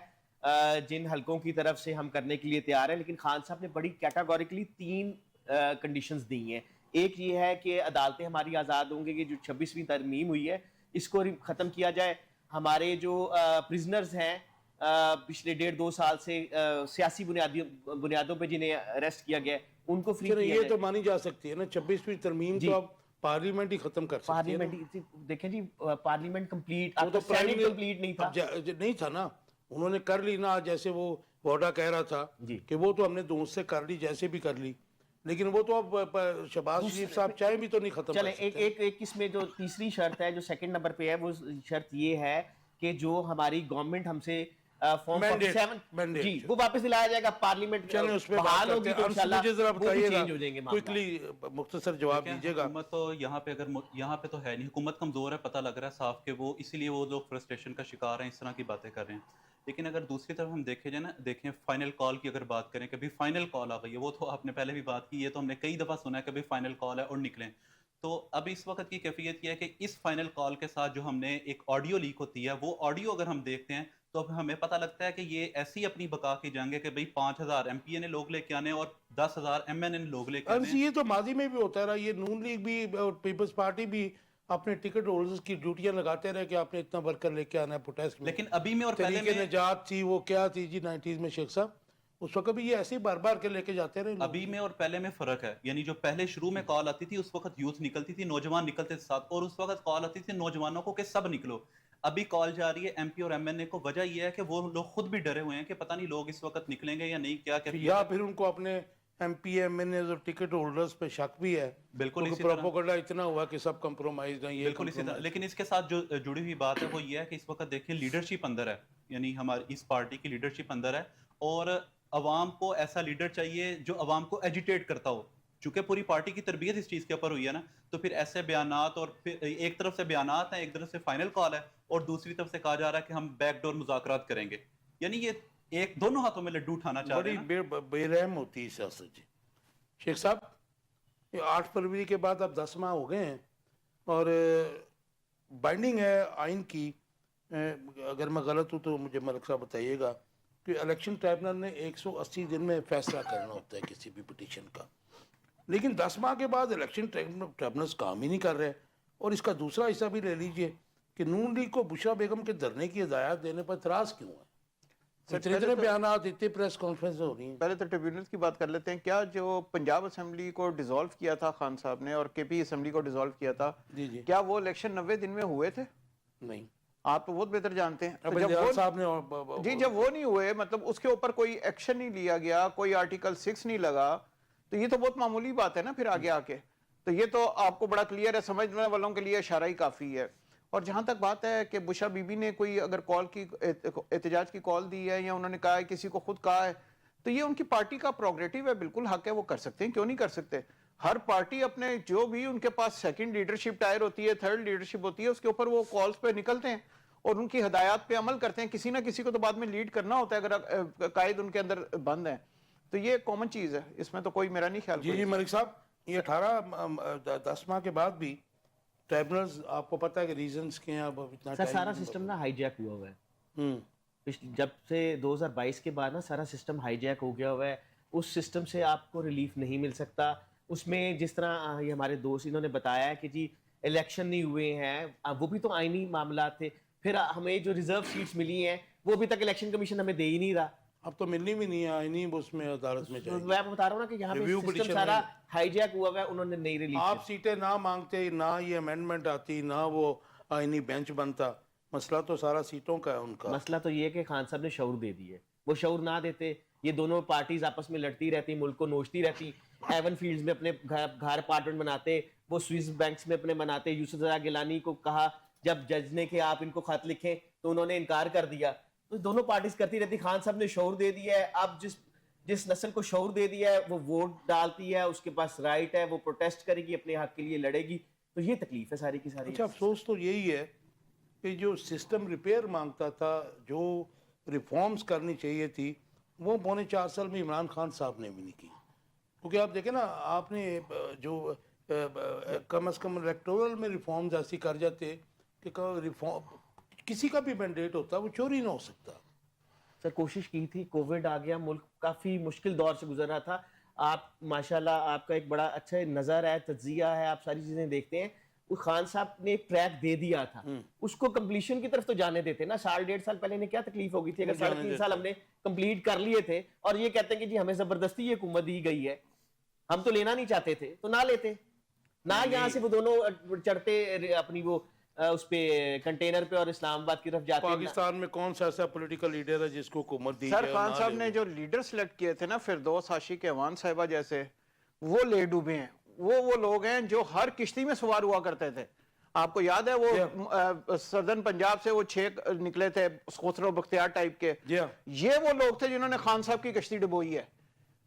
جن حلقوں کی طرف سے ہم کرنے کے لیے تیار ہیں, لیکن خان صاحب نے بڑی کیٹاگوریکلی 3 کنڈیشنز دی ہیں. ایک یہ ہے کہ عدالتیں ہماری آزاد ہوں گے, کہ جو 26ویں ترمیم ہوئی ہے اس کو ختم کیا جائے. ہمارے جو پرزنرز ہیں پچھلے 1.5-2 سال سے سیاسی بنیادوں پہ جنہیں اریسٹ کیا گیا ان کو فری کیا جائے. یہ تو مانی جا سکتی ہے نا 26ویں ترمیم تو اب پارلیمنٹ ہی ختم کر سکتی ہے. پارلیمنٹ دیکھیں جی, پارلیمنٹ کمپلیٹ, آپ کا سینیٹ کمپلیٹ نہیں تھا. نہیں تھا نا, انہوں نے کر لی نا, جیسے وہ ووڈا کہہ رہا تھا کہ وہ تو ہم نے دونوں سے کر لی, جیسے بھی کر لی, لیکن وہ تو اب شہباز شریف صاحب چاہے بھی تو نہیں ختم. چلیں ایک اس میں جو تیسری شرط ہے جو سیکنڈ نمبر پہ ہے, وہ شرط یہ ہے کہ جو ہماری گورنمنٹ ہم سے فارم 47 جی وہ واپس دلایا جائے گا, پارلیمنٹ بحال ہوگی تو انشاءاللہ وہ بھی چینج ہو جائیں گے. کوئکلی مختصر جواب دیجیے گا. حکومت تو یہاں پہ تو ہے نہیں, حکومت کمزور ہے, پتہ لگ رہا ہے صاف کہ وہ اسی لیے وہ لوگ فرسٹریشن کا شکار ہیں, اس طرح کی باتیں کر رہے ہیں. لیکن اگر دوسری طرف ہم دیکھیں فائنل کال کی اگر بات کریں, کبھی فائنل کال آ گئی ہے, وہ تو آپ نے پہلے بھی بات کی ہے, تو ہم نے کئی دفعہ سنا ہے کبھی فائنل کال ہے اور نکلیں. تو اب اس وقت کی کیفیت یہ ہے کہ اس فائنل کال کے ساتھ جو ہم نے ایک آڈیو لیک ہوتی ہے, وہ آڈیو اگر ہم دیکھتے ہیں تو اب ہمیں پتہ لگتا ہے کہ یہ ایسی اپنی بقا کی جنگ ہے کہ بھئی 5000 ایم پی اے نے لوگ لے کے آنے اور 10,000 ایم این اے نے لوگ لے کے آنے. یہ تو ماضی میں بھی ہوتا رہا, یہ نون لیگ بھی اور پیپلز پارٹی بھی اپنے ٹکٹ ہولڈرز کی ڈیوٹیاں لگاتے رہے کہ آپ نے اتنا ورکر لے کے آنا ہے پروٹیسٹ میں. لیکن ابھی میں اور پہلے میں نجات تھی, وہ کیا تھی جی 90s میں شیخ صاحب, اس وقت بھی یہ ایسے ہی بار بار کے لے کے جاتے رہے. ابھی میں اور پہلے میں فرق ہے, یعنی جو پہلے شروع میں کال آتی تھی اس وقت یوتھ نکلتی تھی, نوجوان نکلتے تھے ساتھ, اور اس وقت کال آتی تھی نوجوانوں کو کہ سب نکلو. ابھی کال جا رہی ہے ایم پی اور ایم این اے کو, وجہ یہ ہے کہ وہ لوگ خود بھی ڈرے ہوئے ہیں کہ پتہ نہیں لوگ اس وقت نکلیں گے یا نہیں, کیا یا پھر ان کو اپنے M P M N As اور ٹکٹ ہولڈرز پہ شک بھی ہے. بالکل اسی پروپیگنڈا اتنا ہوا کہ سب کمپرومائز ہیں, یہ بالکل اسی طرح. لیکن اس کے ساتھ جو جڑی ہوئی بات ہے وہ یہ ہے کہ اس وقت دیکھیں لیڈرشپ اندر ہے, یعنی ہماری اس پارٹی کی لیڈرشپ اندر ہے، اور عوام کو ایسا لیڈر چاہیے جو عوام کو ایجیٹیٹ کرتا ہو. چونکہ پوری پارٹی کی تربیت اس چیز کے اوپر ہوئی ہے نا، تو پھر ایسے بیانات، اور پھر ایک طرف سے بیانات ہیں، ایک طرف سے فائنل کال ہے، اور دوسری طرف سے کہا جا رہا ہے کہ ہم بیک ڈور مذاکرات کریں گے. یعنی یہ ایک دونوں ہاتھوں میں لڈو اٹھانا چاہ رہے بڑی ہیں. بے رحم ہوتی ہے سیاست جی. شیخ صاحب، یہ 8 فروری کے بعد اب 10 ماہ ہو گئے ہیں، اور بائنڈنگ ہے آئین کی، اگر میں غلط ہوں تو مجھے ملک صاحب بتائیے گا، کہ الیکشن ٹرائبونل نے 180 دن میں فیصلہ کرنا ہوتا ہے کسی بھی پٹیشن کا. لیکن 10 ماہ کے بعد الیکشن ٹرائبونلز کام ہی نہیں کر رہے. اور اس کا دوسرا حصہ بھی لے لیجئے کہ نون لیگ کو بشرا بیگم کے دھرنے کی ہدایت دینے پر اعتراض کیوں ہے؟ اتنے بیانات، اتنے پریس کانفرنس ہو رہی ہیں. پہلے تو ٹریبیونلز کی بات کر لیتے ہیں. کیا جو پنجاب اسمبلی کو ڈیزالو کیا تھا خان صاحب نے، اور کے پی اسمبلی کو ڈیزالو کیا تھا، جی جی کیا وہ الیکشن 90 دن میں ہوئے تھے؟ نہیں. آپ تو بہت بہتر جانتے ہیں. تو اب جب جب وہ صاحب نے جی جب وہ نہیں ہوئے، مطلب اس کے اوپر کوئی ایکشن نہیں لیا گیا، کوئی آرٹیکل 6 نہیں لگا، تو یہ تو بہت معمولی بات ہے نا پھر آگے آ کے. تو یہ تو آپ کو بڑا کلیئر ہے، سمجھنے والوں کے لیے اشارہ ہی کافی ہے. اور جہاں تک بات ہے کہ بشرا بی بی نے کوئی اگر کال کی، احتجاج کی کال دی ہے، یا انہوں نے کہا ہے کسی کو خود کہا ہے، تو یہ ان کی پارٹی کا پروگریٹو ہے، بالکل حق ہے، وہ کر سکتے ہیں، کیوں نہیں کر سکتے. ہر پارٹی اپنے جو بھی ان کے پاس سیکنڈ لیڈرشپ ٹائر ہوتی ہے، تھرڈ لیڈرشپ ہوتی ہے، اس کے اوپر وہ کالز پہ نکلتے ہیں اور ان کی ہدایات پہ عمل کرتے ہیں. کسی نہ کسی کو تو بعد میں لیڈ کرنا ہوتا ہے اگر قائد ان کے اندر بند ہیں. تو یہ کامن چیز ہے، اس میں تو کوئی میرا نہیں خیال. جی ملک صاحب، یہ 10 ماہ کے بعد بھی ٹرائبونلز، آپ کو پتہ ہے کہ ریزنز کے ہیں. اب اتنا سر سارا سسٹم نا ہائی جیک ہوا ہوا ہے. جب سے 2022 کے بعد نا سارا سسٹم ہائی جیک ہو گیا ہوا ہے. اس سسٹم سے آپ کو ریلیف نہیں مل سکتا. اس میں جس طرح یہ ہمارے دوست انہوں نے بتایا کہ جی الیکشن نہیں ہوئے ہیں، وہ بھی تو آئینی معاملات تھے. پھر ہمیں جو ریزرو سیٹس ملی ہیں وہ ابھی تک الیکشن کمیشن ہمیں دے ہی نہیں رہا. اب تو ملنی بھی نہیں ہے، نہیں اس میں عدالت میں جائے گی. میں بتا رہا ہوں نا کہ یہاں پہ سسٹم سارا ہائی جیک ہوا ہوا ہے، انہوں نے نہیں ریلیز. آپ سیٹیں نہ مانگتے، نہ یہ امینڈمنٹ آتی، نہ وہ آئینی بینچ بنتا. مسئلہ تو سارا سیٹوں کا ہے ان کا. مسئلہ تو یہ ہے کہ خان صاحب نے شعور دے دی ہے. وہ شعور نہ دیتے، یہ دونوں پارٹیز آپس میں لڑتی رہتی، ملک کو نوچتی رہتی. ایون فیلڈز میں اپنے گھر اپارٹمنٹ بناتے، وہ سوئس بینکس میں اپنے بناتے. یوسف زرا گیلانی کو کہا جب جج نے کہ آپ ان کو خط لکھیں تو انہوں نے انکار کر دیا. تو دونوں پارٹیز کرتی رہتی. خان صاحب نے شعور دے دیا ہے. اب جس نسل کو شعور دے دیا ہے وہ ووٹ ڈالتی ہے، اس کے پاس رائٹ ہے، وہ پروٹیسٹ کرے گی، اپنے حق کے لیے لڑے گی. تو یہ تکلیف ہے ساری کی ساری. اچھا، افسوس تو یہی ہے کہ جو سسٹم ریپیئر مانگتا تھا، جو ریفارمز کرنی چاہیے تھی، وہ 4.25 سال میں عمران خان صاحب نے بھی نہیں کی. کیونکہ آپ دیکھیں نا، آپ نے جو کم از کم الیکٹورل میں ریفارمز ایسی کر جاتے کہ ریفارم کسی کا بھی مینڈیٹ ہوتا وہ چوری نہ ہو سکتا. سر کوشش کی تھی، کووڈ آ گیا، ملک کافی مشکل دور سے گزر رہا تھا. آپ ماشاءاللہ آپ کا ایک بڑا اچھا نظر ہے، تجزیہ ہے، آپ ساری چیزیں دیکھتے ہیں. وہ خان صاحب نے ایک ٹریک دے دیا تھا، اس کو کمپلیشن کی طرف تو جانے دیتے نا. 1.5 سال پہلے انہیں کیا تکلیف ہوگی تھی اگر 3.5 سال ہم نے کمپلیٹ کر لیے تھے. اور یہ کہتے ہیں کہ جی ہمیں زبردستی یہ حکومت دی گئی ہے، ہم تو لینا نہیں چاہتے تھے تو نہ لیتے. نہ یہاں سے وہ دونوں چڑھتے اپنی وہ اس پہ کنٹینر پہ اور اسلام آباد کی طرف جاتے. پاکستان میں کون سا ایسا پولیٹیکل لیڈر ہے جس کو حکومت دی سر جائے؟ خان صاحب نے جو لیڈر سلیکٹ کیے تھے نا، فردوس عاشق اعوان صاحبہ جیسے، وہ لے ڈوبے ہیں. وہ لوگ ہیں جو ہر کشتی میں سوار ہوا کرتے تھے. آپ کو یاد ہے وہ سدرن پنجاب سے وہ 6 نکلے تھے خسرو بختیار ٹائپ کے. یہ وہ لوگ تھے جنہوں نے خان صاحب کی کشتی ڈبوئی ہے.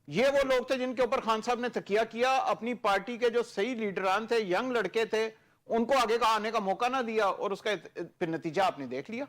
یہ وہ لوگ تھے جن کے اوپر خان صاحب نے تکیہ کیا. اپنی پارٹی کے جو صحیح لیڈران تھے، ینگ لڑکے تھے، ان کو آگے کا آنے کا موقع نہ دیا، اور اس کا پھر نتیجہ آپ نے دیکھ لیا.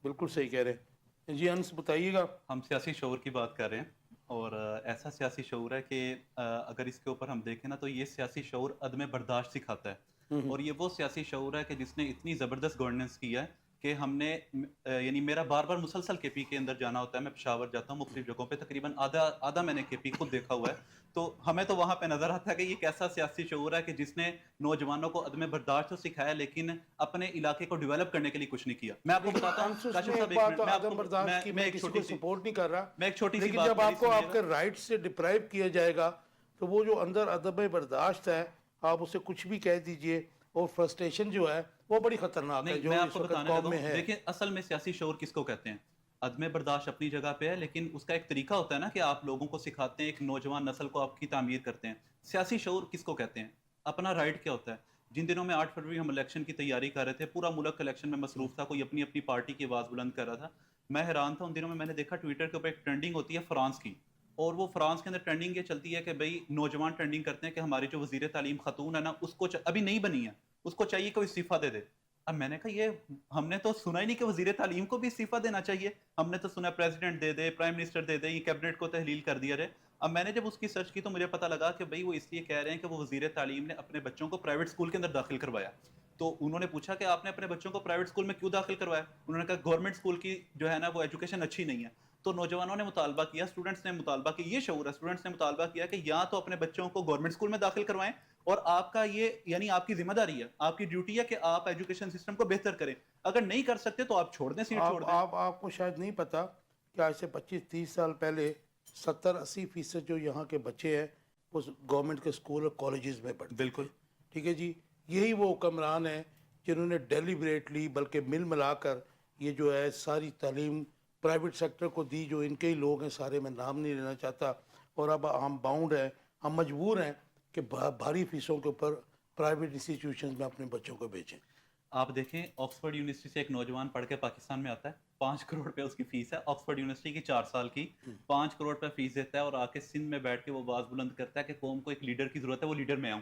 بالکل صحیح کہہ رہے ہیں. جی انس بتائیے گا. ہم سیاسی شعور کی بات کر رہے ہیں، اور ایسا سیاسی شعور ہے کہ اگر اس کے اوپر ہم دیکھیں نا تو یہ سیاسی شعور عدم برداشت سکھاتا ہے. اور یہ وہ سیاسی شعور ہے کہ جس نے اتنی زبردست گورننس کی ہے کہ ہم نے، یعنی میرا بار بار مسلسل کے پی کے اندر جانا ہوتا ہے. میں پشاور جاتا ہوں مختلف جگہوں پہ، تقریباً آدھا میں نے کے پی خود دیکھا ہوا ہے. تو ہمیں تو وہاں پہ نظر آتا ہے کہ یہ کیسا سیاسی شعور ہے کہ جس نے نوجوانوں کو عدم برداشت تو سکھایا لیکن اپنے علاقے کو ڈیولپ کرنے کے لیے کچھ نہیں کیا. میں آپ کو بتاتا ہوں کاشف صاحب، عدم برداشت کی میں کسی کو سپورٹ نہیں کر رہا، میں ایک چھوٹی سی لیکن بات، جب آپ کو آپ کے رائٹ سے ڈپرائیو کیا جائے گا تو وہ جو اندر عدم برداشت ہے، آپ اسے کچھ بھی کہہ دیجئے، اور فرسٹریشن جو ہے وہ بڑی خطرناک ہے جو اس وقت قوم میں ہے. دیکھیں اصل میں سیاسی شعور کس کو کہتے ہیں؟ عدم برداشت اپنی جگہ پہ ہے، لیکن اس کا ایک طریقہ ہوتا ہے نا کہ آپ لوگوں کو سکھاتے ہیں، ایک نوجوان نسل کو آپ کی تعمیر کرتے ہیں. سیاسی شعور کس کو کہتے ہیں؟ اپنا رائٹ کیا ہوتا ہے؟ جن دنوں میں 8 فروری ہم الیکشن کی تیاری کر رہے تھے، پورا ملک الیکشن میں مصروف تھا، کوئی اپنی اپنی پارٹی کی آواز بلند کر رہا تھا. میں حیران تھا ان دنوں میں، میں نے دیکھا ٹویٹر کے اوپر ایک ٹرینڈنگ ہوتی ہے فرانس کی، اور وہ فرانس کے اندر ٹرینڈنگ یہ چلتی ہے کہ بھئی نوجوان ٹرینڈنگ کرتے ہیں کہ ہماری جو وزیر تعلیم خاتون ہے نا، اس کو ابھی نہیں بنی ہے، اس کو چاہیے کوئی استعفیٰ دے دے۔ اب میں نے کہا یہ ہم نے تو سنا ہی نہیں کہ وزیر تعلیم کو بھی استعفیٰ دینا چاہیے، ہم نے تو سنا پریزیڈنٹ دے دے، پرائم منسٹر دے دے، یہ کیبنٹ کو تحلیل کر دیا جائے۔ اب میں نے جب اس کی سرچ کی تو مجھے پتہ لگا کہ بھئی وہ اس لیے کہہ رہے ہیں کہ وہ وزیر تعلیم نے اپنے بچوں کو پرائیویٹ اسکول کے اندر داخل کروایا۔ تو انہوں نے پوچھا کہ آپ نے اپنے بچوں کو پرائیویٹ اسکول میں کیوں داخل کروایا؟ انہوں نے کہا گورنمنٹ اسکول کی جو ہے نا وہ ایجوکیشن اچھی نہیں ہے۔ تو نوجوانوں نے مطالبہ کیا، اسٹوڈنٹس نے مطالبہ کیا، یہ شعور ہے، اسٹوڈنٹس نے مطالبہ کیا کہ یا تو اپنے بچوں کو گورنمنٹ اسکول میں داخل کروائیں، اور آپ کا یہ یعنی آپ کی ذمہ داری ہے، آپ کی ڈیوٹی ہے کہ آپ ایجوکیشن سسٹم کو بہتر کریں، اگر نہیں کر سکتے تو آپ چھوڑ دیں، سیٹ چھوڑ دیں۔ آپ کو شاید نہیں پتا کہ آج سے 25-30 سال پہلے 70-80% جو یہاں کے بچے ہیں وہ گورنمنٹ کے اسکول اور کالجز میں پڑھتے ہیں۔ بالکل ٹھیک ہے جی، یہی وہ حکمران ہیں جنہوں نے ڈیلیبریٹلی بلکہ مل ملا کر یہ جو ہے ساری تعلیم پرائیویٹ سیکٹر کو دی، جو ان کے ہی لوگ ہیں، سارے میں نام نہیں لینا چاہتا، اور اب ہم باؤنڈ ہیں، ہم مجبور ہیں کہ بھاری فیسوں کے اوپر پرائیویٹ انسٹیٹیوشنز میں اپنے بچوں کو بھیجیں۔ آپ دیکھیں آکسفورڈ یونیورسٹی سے ایک نوجوان پڑھ کے پاکستان میں آتا ہے، 5 کروڑ روپے اس کی فیس ہے، آکسفورڈ یونیورسٹی کی 4 سال کی 5 کروڑ روپے فیس دیتا ہے، اور آ کے سندھ میں بیٹھ کے وہ آواز بلند کرتا ہے کہ قوم کو ایک لیڈر کی ضرورت ہے، وہ لیڈر میں آؤں۔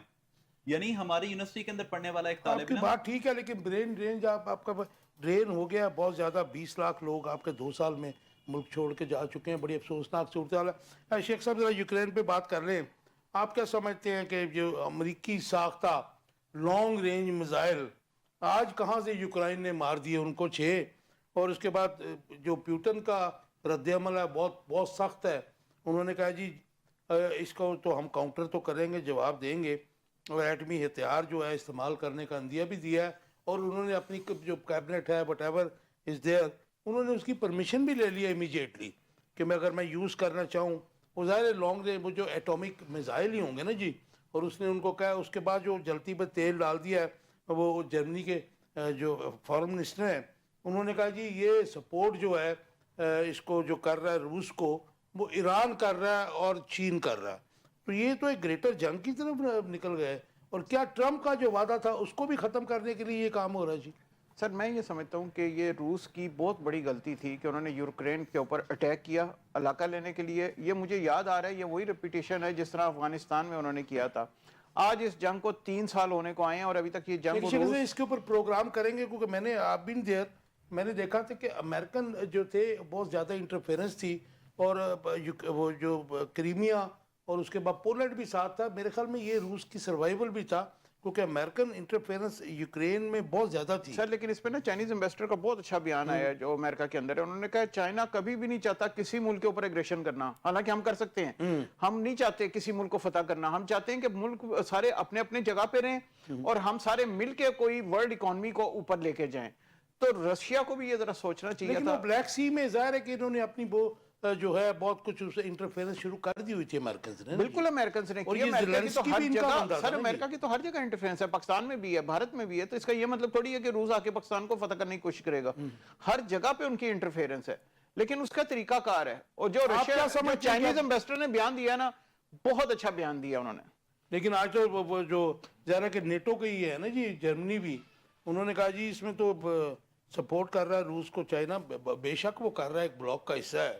یعنی ہماری یونیورسٹی کے اندر پڑھنے والا ایک آپ طالب کی علم، بات ٹھیک ہے، لیکن برین ڈرین آپ کا ڈرین ہو گیا بہت زیادہ، 20 لاکھ لوگ آپ کے 2 سال میں ملک چھوڑ کے جا چکے ہیں، بڑی افسوسناک صورتحال ہے۔ شیخ صاحب ذرا یوکرین پہ بات کر لیں، آپ کیا سمجھتے ہیں کہ جو امریکی ساختہ لانگ رینج میزائل آج کہاں سے یوکرائن نے مار دیے ان کو 6، اور اس کے بعد جو پیوٹن کا رد عمل ہے بہت سخت ہے، انہوں نے کہا جی اس کو تو ہم کاؤنٹر تو کریں گے، جواب دیں گے، اور ایٹمی ہتھیار جو ہے استعمال کرنے کا اندیہ بھی دیا ہے، اور انہوں نے اپنی جو کیبنٹ ہے وٹ ایور از دیئر، انہوں نے اس کی پرمیشن بھی لے لیا امیجیٹلی کہ میں اگر میں یوز کرنا چاہوں، وہ ظاہر ہے لانگ رینج وہ جو ایٹومک میزائل ہی ہوں گے نا جی، اور اس نے ان کو کہا، اس کے بعد جو جلتی پہ تیل ڈال دیا ہے، وہ جرمنی کے جو فارن منسٹر ہیں انہوں نے کہا جی یہ سپورٹ جو ہے اس کو جو کر رہا ہے روس کو، وہ ایران کر رہا ہے اور چین کر رہا ہے، تو یہ تو ایک گریٹر جنگ کی طرف نکل گئے، اور کیا ٹرمپ کا جو وعدہ تھا اس کو بھی ختم کرنے کے لیے یہ کام ہو رہا ہے جی؟ سر میں یہ سمجھتا ہوں کہ یہ روس کی بہت بڑی غلطی تھی کہ انہوں نے یوکرین کے اوپر اٹیک کیا علاقہ لینے کے لیے۔ یہ مجھے یاد آ رہا ہے، یہ وہی ریپیٹیشن ہے جس طرح افغانستان میں انہوں نے کیا تھا۔ آج اس جنگ کو 3 سال ہونے کو آئے ہیں اور ابھی تک یہ جنگ کو اس کے اوپر پروگرام کریں گے، کیونکہ میں نے آپ بن دیر میں نے دیکھا تھا کہ امریکن جو تھے بہت زیادہ انٹرفیرنس تھی، اور وہ جو کریمیا اور اس کے بعد پولینڈ بھی ساتھ تھا، میرے خیال میں یہ روس کی سروائیول بھی تھا، کیونکہ امریکن انٹرفیرنس یوکرین میں بہت زیادہ تھی۔ سر لیکن اس پہ نا چائنیز امبیسڈر کا بہت اچھا بیان آیا ہے جو امریکہ کے اندر ہے، انہوں نے کہا چائنا کبھی بھی نہیں چاہتا کسی ملک کے اوپر ایگریشن کرنا، حالانکہ ہم کر سکتے ہیں، ہم نہیں چاہتے کسی ملک کو فتح کرنا، ہم چاہتے ہیں کہ ملک سارے اپنے اپنے جگہ پہ رہیں اور ہم سارے مل کے کوئی ورلڈ اکانومی کو اوپر لے کے جائیں۔ تو رشیا کو بھی یہ ذرا سوچنا چاہیے لیکن تھا۔ وہ بلیک سی میں ظاہر ہے کہ انہوں نے اپنی وہ جو ہے بہت کچھ اسے انٹرفیرنس شروع کر دی ہوئی تھی امریکنز نے۔ بالکل امریکنز نے اور کیا، یہ امریکہ کی تو زیلنسکی ہر بھی ان کا جگہ، بندہ تھا سر نا امریکہ کی تو ہر جگہ انٹرفیرنس ہے، پاکستان میں بھی ہے، بھارت میں بھی ہے، تو اس کا یہ مطلب تھوڑی ہے کہ روس آ کے پاکستان کو فتح کرنے کی کوشش کرے گا، ہر جگہ پہ ان کی انٹرفیرنس ہے، لیکن اس کا طریقہ کار ہے۔ اور جو رشیا جو چائنیز امبیسڈر نے بیان دیا نا، بہت اچھا بیان دیا انہوں نے۔ لیکن آج تو وہ جو ظاہر کہ نیٹو کے ہی ہے نا جی، جرمنی بھی، انہوں نے کہا جی اس میں تو سپورٹ کر رہا ہے روس کو چائنا، بے شک وہ کر رہا ہے، ایک بلاک کا حصہ ہے،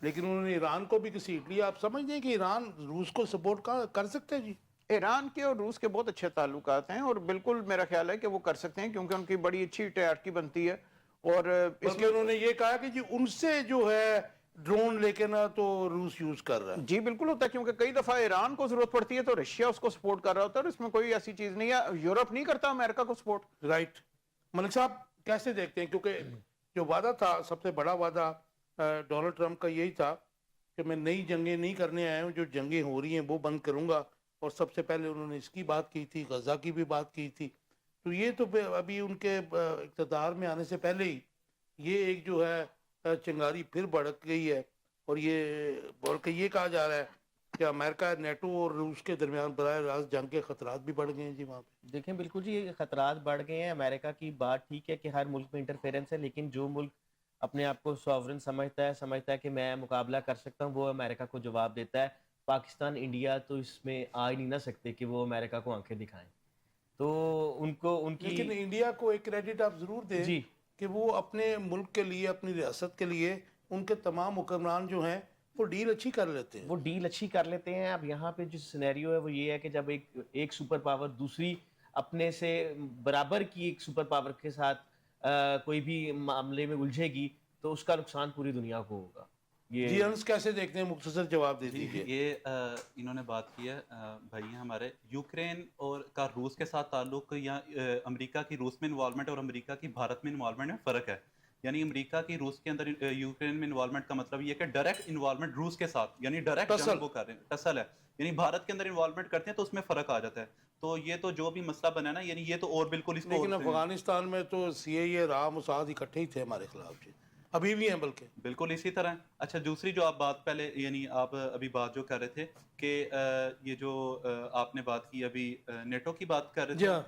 لیکن انہوں نے ایران کو بھی گھسیٹ لیا۔ آپ سمجھتے ہیں کہ ایران روس کو سپورٹ کر سکتے ہیں جی؟ ایران کے اور روس کے بہت اچھے تعلقات ہیں، اور بالکل میرا خیال ہے کہ وہ کر سکتے ہیں، کیونکہ ان کی بڑی اچھی ٹیارکی بنتی ہے، اور اس بلکہ انہوں نے یہ کہا کہ جی ان سے جو ہے ڈرون لے کے نا تو روس یوز کر رہا ہے۔ جی بالکل ہوتا ہے، کیونکہ کئی دفعہ ایران کو ضرورت پڑتی ہے تو رشیا اس کو سپورٹ کر رہا ہوتا ہے، اور اس میں کوئی ایسی چیز نہیں ہے، یورپ نہیں کرتا امریکہ کو سپورٹ۔ رائٹ، ملک صاحب کیسے دیکھتے ہیں؟ کیونکہ جو وعدہ تھا، سب سے بڑا وعدہ ڈونلڈ ٹرمپ کا یہی تھا کہ میں نئی جنگیں نہیں کرنے آیا ہوں، جو جنگیں ہو رہی ہیں وہ بند کروں گا، اور سب سے پہلے انہوں نے اس کی بات کی تھی، غزہ کی بھی بات کی تھی، تو یہ تو ابھی ان کے اقتدار میں آنے سے پہلے ہی یہ ایک جو ہے چنگاری پھر بڑھ گئی ہے، اور یہ بول کے یہ کہا جا رہا ہے کہ امریکہ، نیٹو اور روس کے درمیان براہ راست جنگ کے خطرات بھی بڑھ گئے ہیں جی وہاں پہ۔ دیکھیں بالکل جی، یہ خطرات بڑھ گئے ہیں، امریکہ کی بات ٹھیک ہے کہ ہر ملک میں انٹرفیرنس ہے، لیکن جو ملک اپنے آپ کو سوورن سمجھتا ہے کہ میں مقابلہ کر سکتا ہوں، وہ امریکہ کو جواب دیتا ہے۔ پاکستان، انڈیا تو اس میں آ ہی نہیں نہ سکتے کہ وہ امریکہ کو آنکھیں دکھائیں، تو ان کی لیکن انڈیا کو ایک کریڈٹ آپ ضرور دیں جی کہ وہ اپنے ملک کے لیے اپنی ریاست کے لیے ان کے تمام حکمران جو ہیں وہ ڈیل اچھی کر لیتے ہیں. وہ ڈیل اچھی کر لیتے ہیں. اب یہاں پہ جو سینیریو ہے وہ یہ ہے کہ جب ایک سپر پاور دوسری اپنے سے برابر کی ایک سپر پاور کے ساتھ کوئی بھی معاملے میں الجھے گی تو اس کا نقصان پوری دنیا کو ہوگا. جی انس کیسے دیکھتے ہیں, مختصر جواب دے دیجیے. یہ انہوں نے بات کی ہے بھائی ہمارے یوکرین اور کا روس کے ساتھ تعلق یا امریکہ کی روس میں انوالومنٹ اور امریکہ کی بھارت میں انوالومنٹ میں فرق ہے. یعنی امریکہ کی روس کے اندر یوکرین میں انوالومنٹ کا مطلب یہ کہ ڈائریکٹ انوالومنٹ روس کے ساتھ, یعنی ڈائریکٹ جنگ وہ کر رہے ہیں, ٹسل ہے. یعنی بھارت کے اندر انوالومنٹ کرتے ہیں تو اس میں فرق آ جاتا ہے. تو یہ تو جو بھی مسئلہ بنا ہے نا, یعنی یہ تو اور بالکل اس کو. لیکن افغانستان میں تو سی اے اے راہ موساد اکٹھے ہی تھے ہمارے خلاف, جی ابھی بھی ہیں بلکہ. بالکل اسی طرح. اچھا دوسری جو آپ بات پہلے, یعنی آپ ابھی بات جو کر رہے تھے کہ یہ جو آپ نے بات کی ابھی نیٹو کی بات کر رہے تھے. جی ہاں,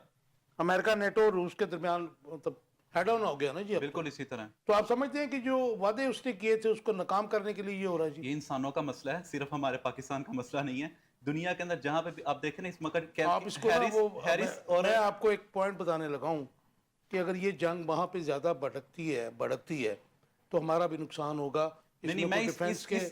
امریکہ نیٹو اور روس کے درمیان مطلب ہیڈ آن ہو گیا نا جی. بالکل اسی طرح. تو آپ سمجھتے ہیں کہ جو وعدے اس نے کیے تھے اس کو ناکام کرنے کے لیے یہ ہو رہا ہے جی؟ یہ انسانوں کا مسئلہ ہے, صرف ہمارے پاکستان کا مسئلہ نہیں ہے. دنیا کے اندر جہاں پہ بھی آپ دیکھیں نا اس وقت آپ اس کو میں آپ کو ایک پوائنٹ بتانے لگا ہوں کہ اگر یہ جنگ وہاں پہ زیادہ بڑھتی ہے تو ہمارا بھی نقصان ہوگا. نہیں میں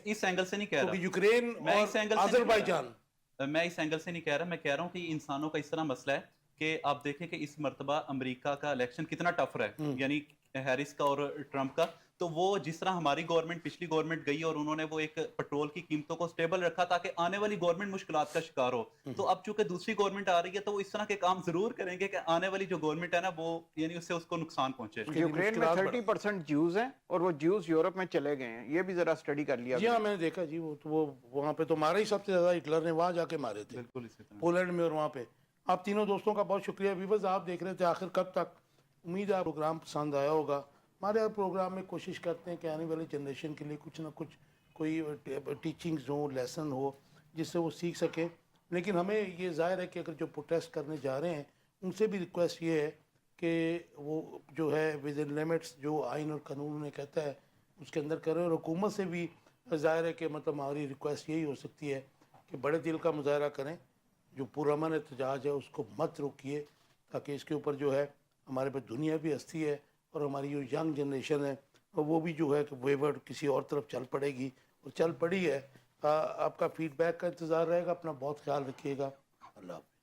اس اینگل سے نہیں کہہ رہا. یوکرین اور آذربائیجان, میں اس اینگل سے نہیں کہہ رہا. میں کہہ رہا ہوں کہ انسانوں کا اس طرح مسئلہ ہے کہ آپ دیکھیں کہ اس مرتبہ امریکہ کا الیکشن کتنا ٹف رہا ہے, یعنی ہیرس کا اور ٹرمپ کا. تو وہ جس طرح ہماری گورنمنٹ پچھلی گورنمنٹ گئی اور انہوں نے وہ ایک پیٹرول کی قیمتوں کو سٹیبل رکھا تاکہ آنے والی گورنمنٹ مشکلات کا شکار ہو. تو اب چونکہ دوسری گورنمنٹ آ رہی ہے تو وہ اس طرح کے کام ضرور کریں گے کہ آنے والی جو گورنمنٹ ہے نا وہ یعنی اس سے اس کو نقصان پہنچے. یوکرین میں 30% جیوز ہیں اور وہ جیوز یورپ میں چلے گئے ہیں, یہ بھی ذرا اسٹڈی کر لیا. جی ہاں میں نے دیکھا جی, وہ وہاں پہ تو مارا ہی سب سے زیادہ ہٹلر نے, وہاں جا کے مارے تھے. بالکل اسی طرح پولینڈ میں اور وہاں پہ. آپ تینوں دوستوں کا بہت شکریہ. ویورز آپ دیکھ رہے تھے آخر کب تک. امید ہے آپ پروگرام پسند آیا ہوگا. ہمارے پروگرام میں کوشش کرتے ہیں کہ آنے والی جنریشن کے لیے کچھ نہ کچھ کوئی ٹیچنگز ہو, لیسن ہو جس سے وہ سیکھ سکیں. لیکن ہمیں یہ ظاہر ہے کہ اگر جو پروٹیسٹ کرنے جا رہے ہیں ان سے بھی ریکویسٹ یہ ہے کہ وہ جو ہے ود ان لمٹس جو آئین اور قانون انہیں کہتا ہے اس کے اندر کریں. اور حکومت سے بھی ظاہر ہے کہ مطلب ہماری ریکویسٹ یہی ہو سکتی ہے کہ بڑے دل کا مظاہرہ کریں. جو پرامن احتجاج ہے اس کو مت روکیے تاکہ اس کے اوپر جو ہے ہمارے پہ دنیا بھی ہستی ہے اور ہماری جو ینگ جنریشن ہے وہ بھی جو ہے کہ ویورڈ کسی اور طرف چل پڑے گی اور چل پڑی ہے. آپ کا فیڈ بیک کا انتظار رہے گا. اپنا بہت خیال رکھیے گا. اللہ حافظ.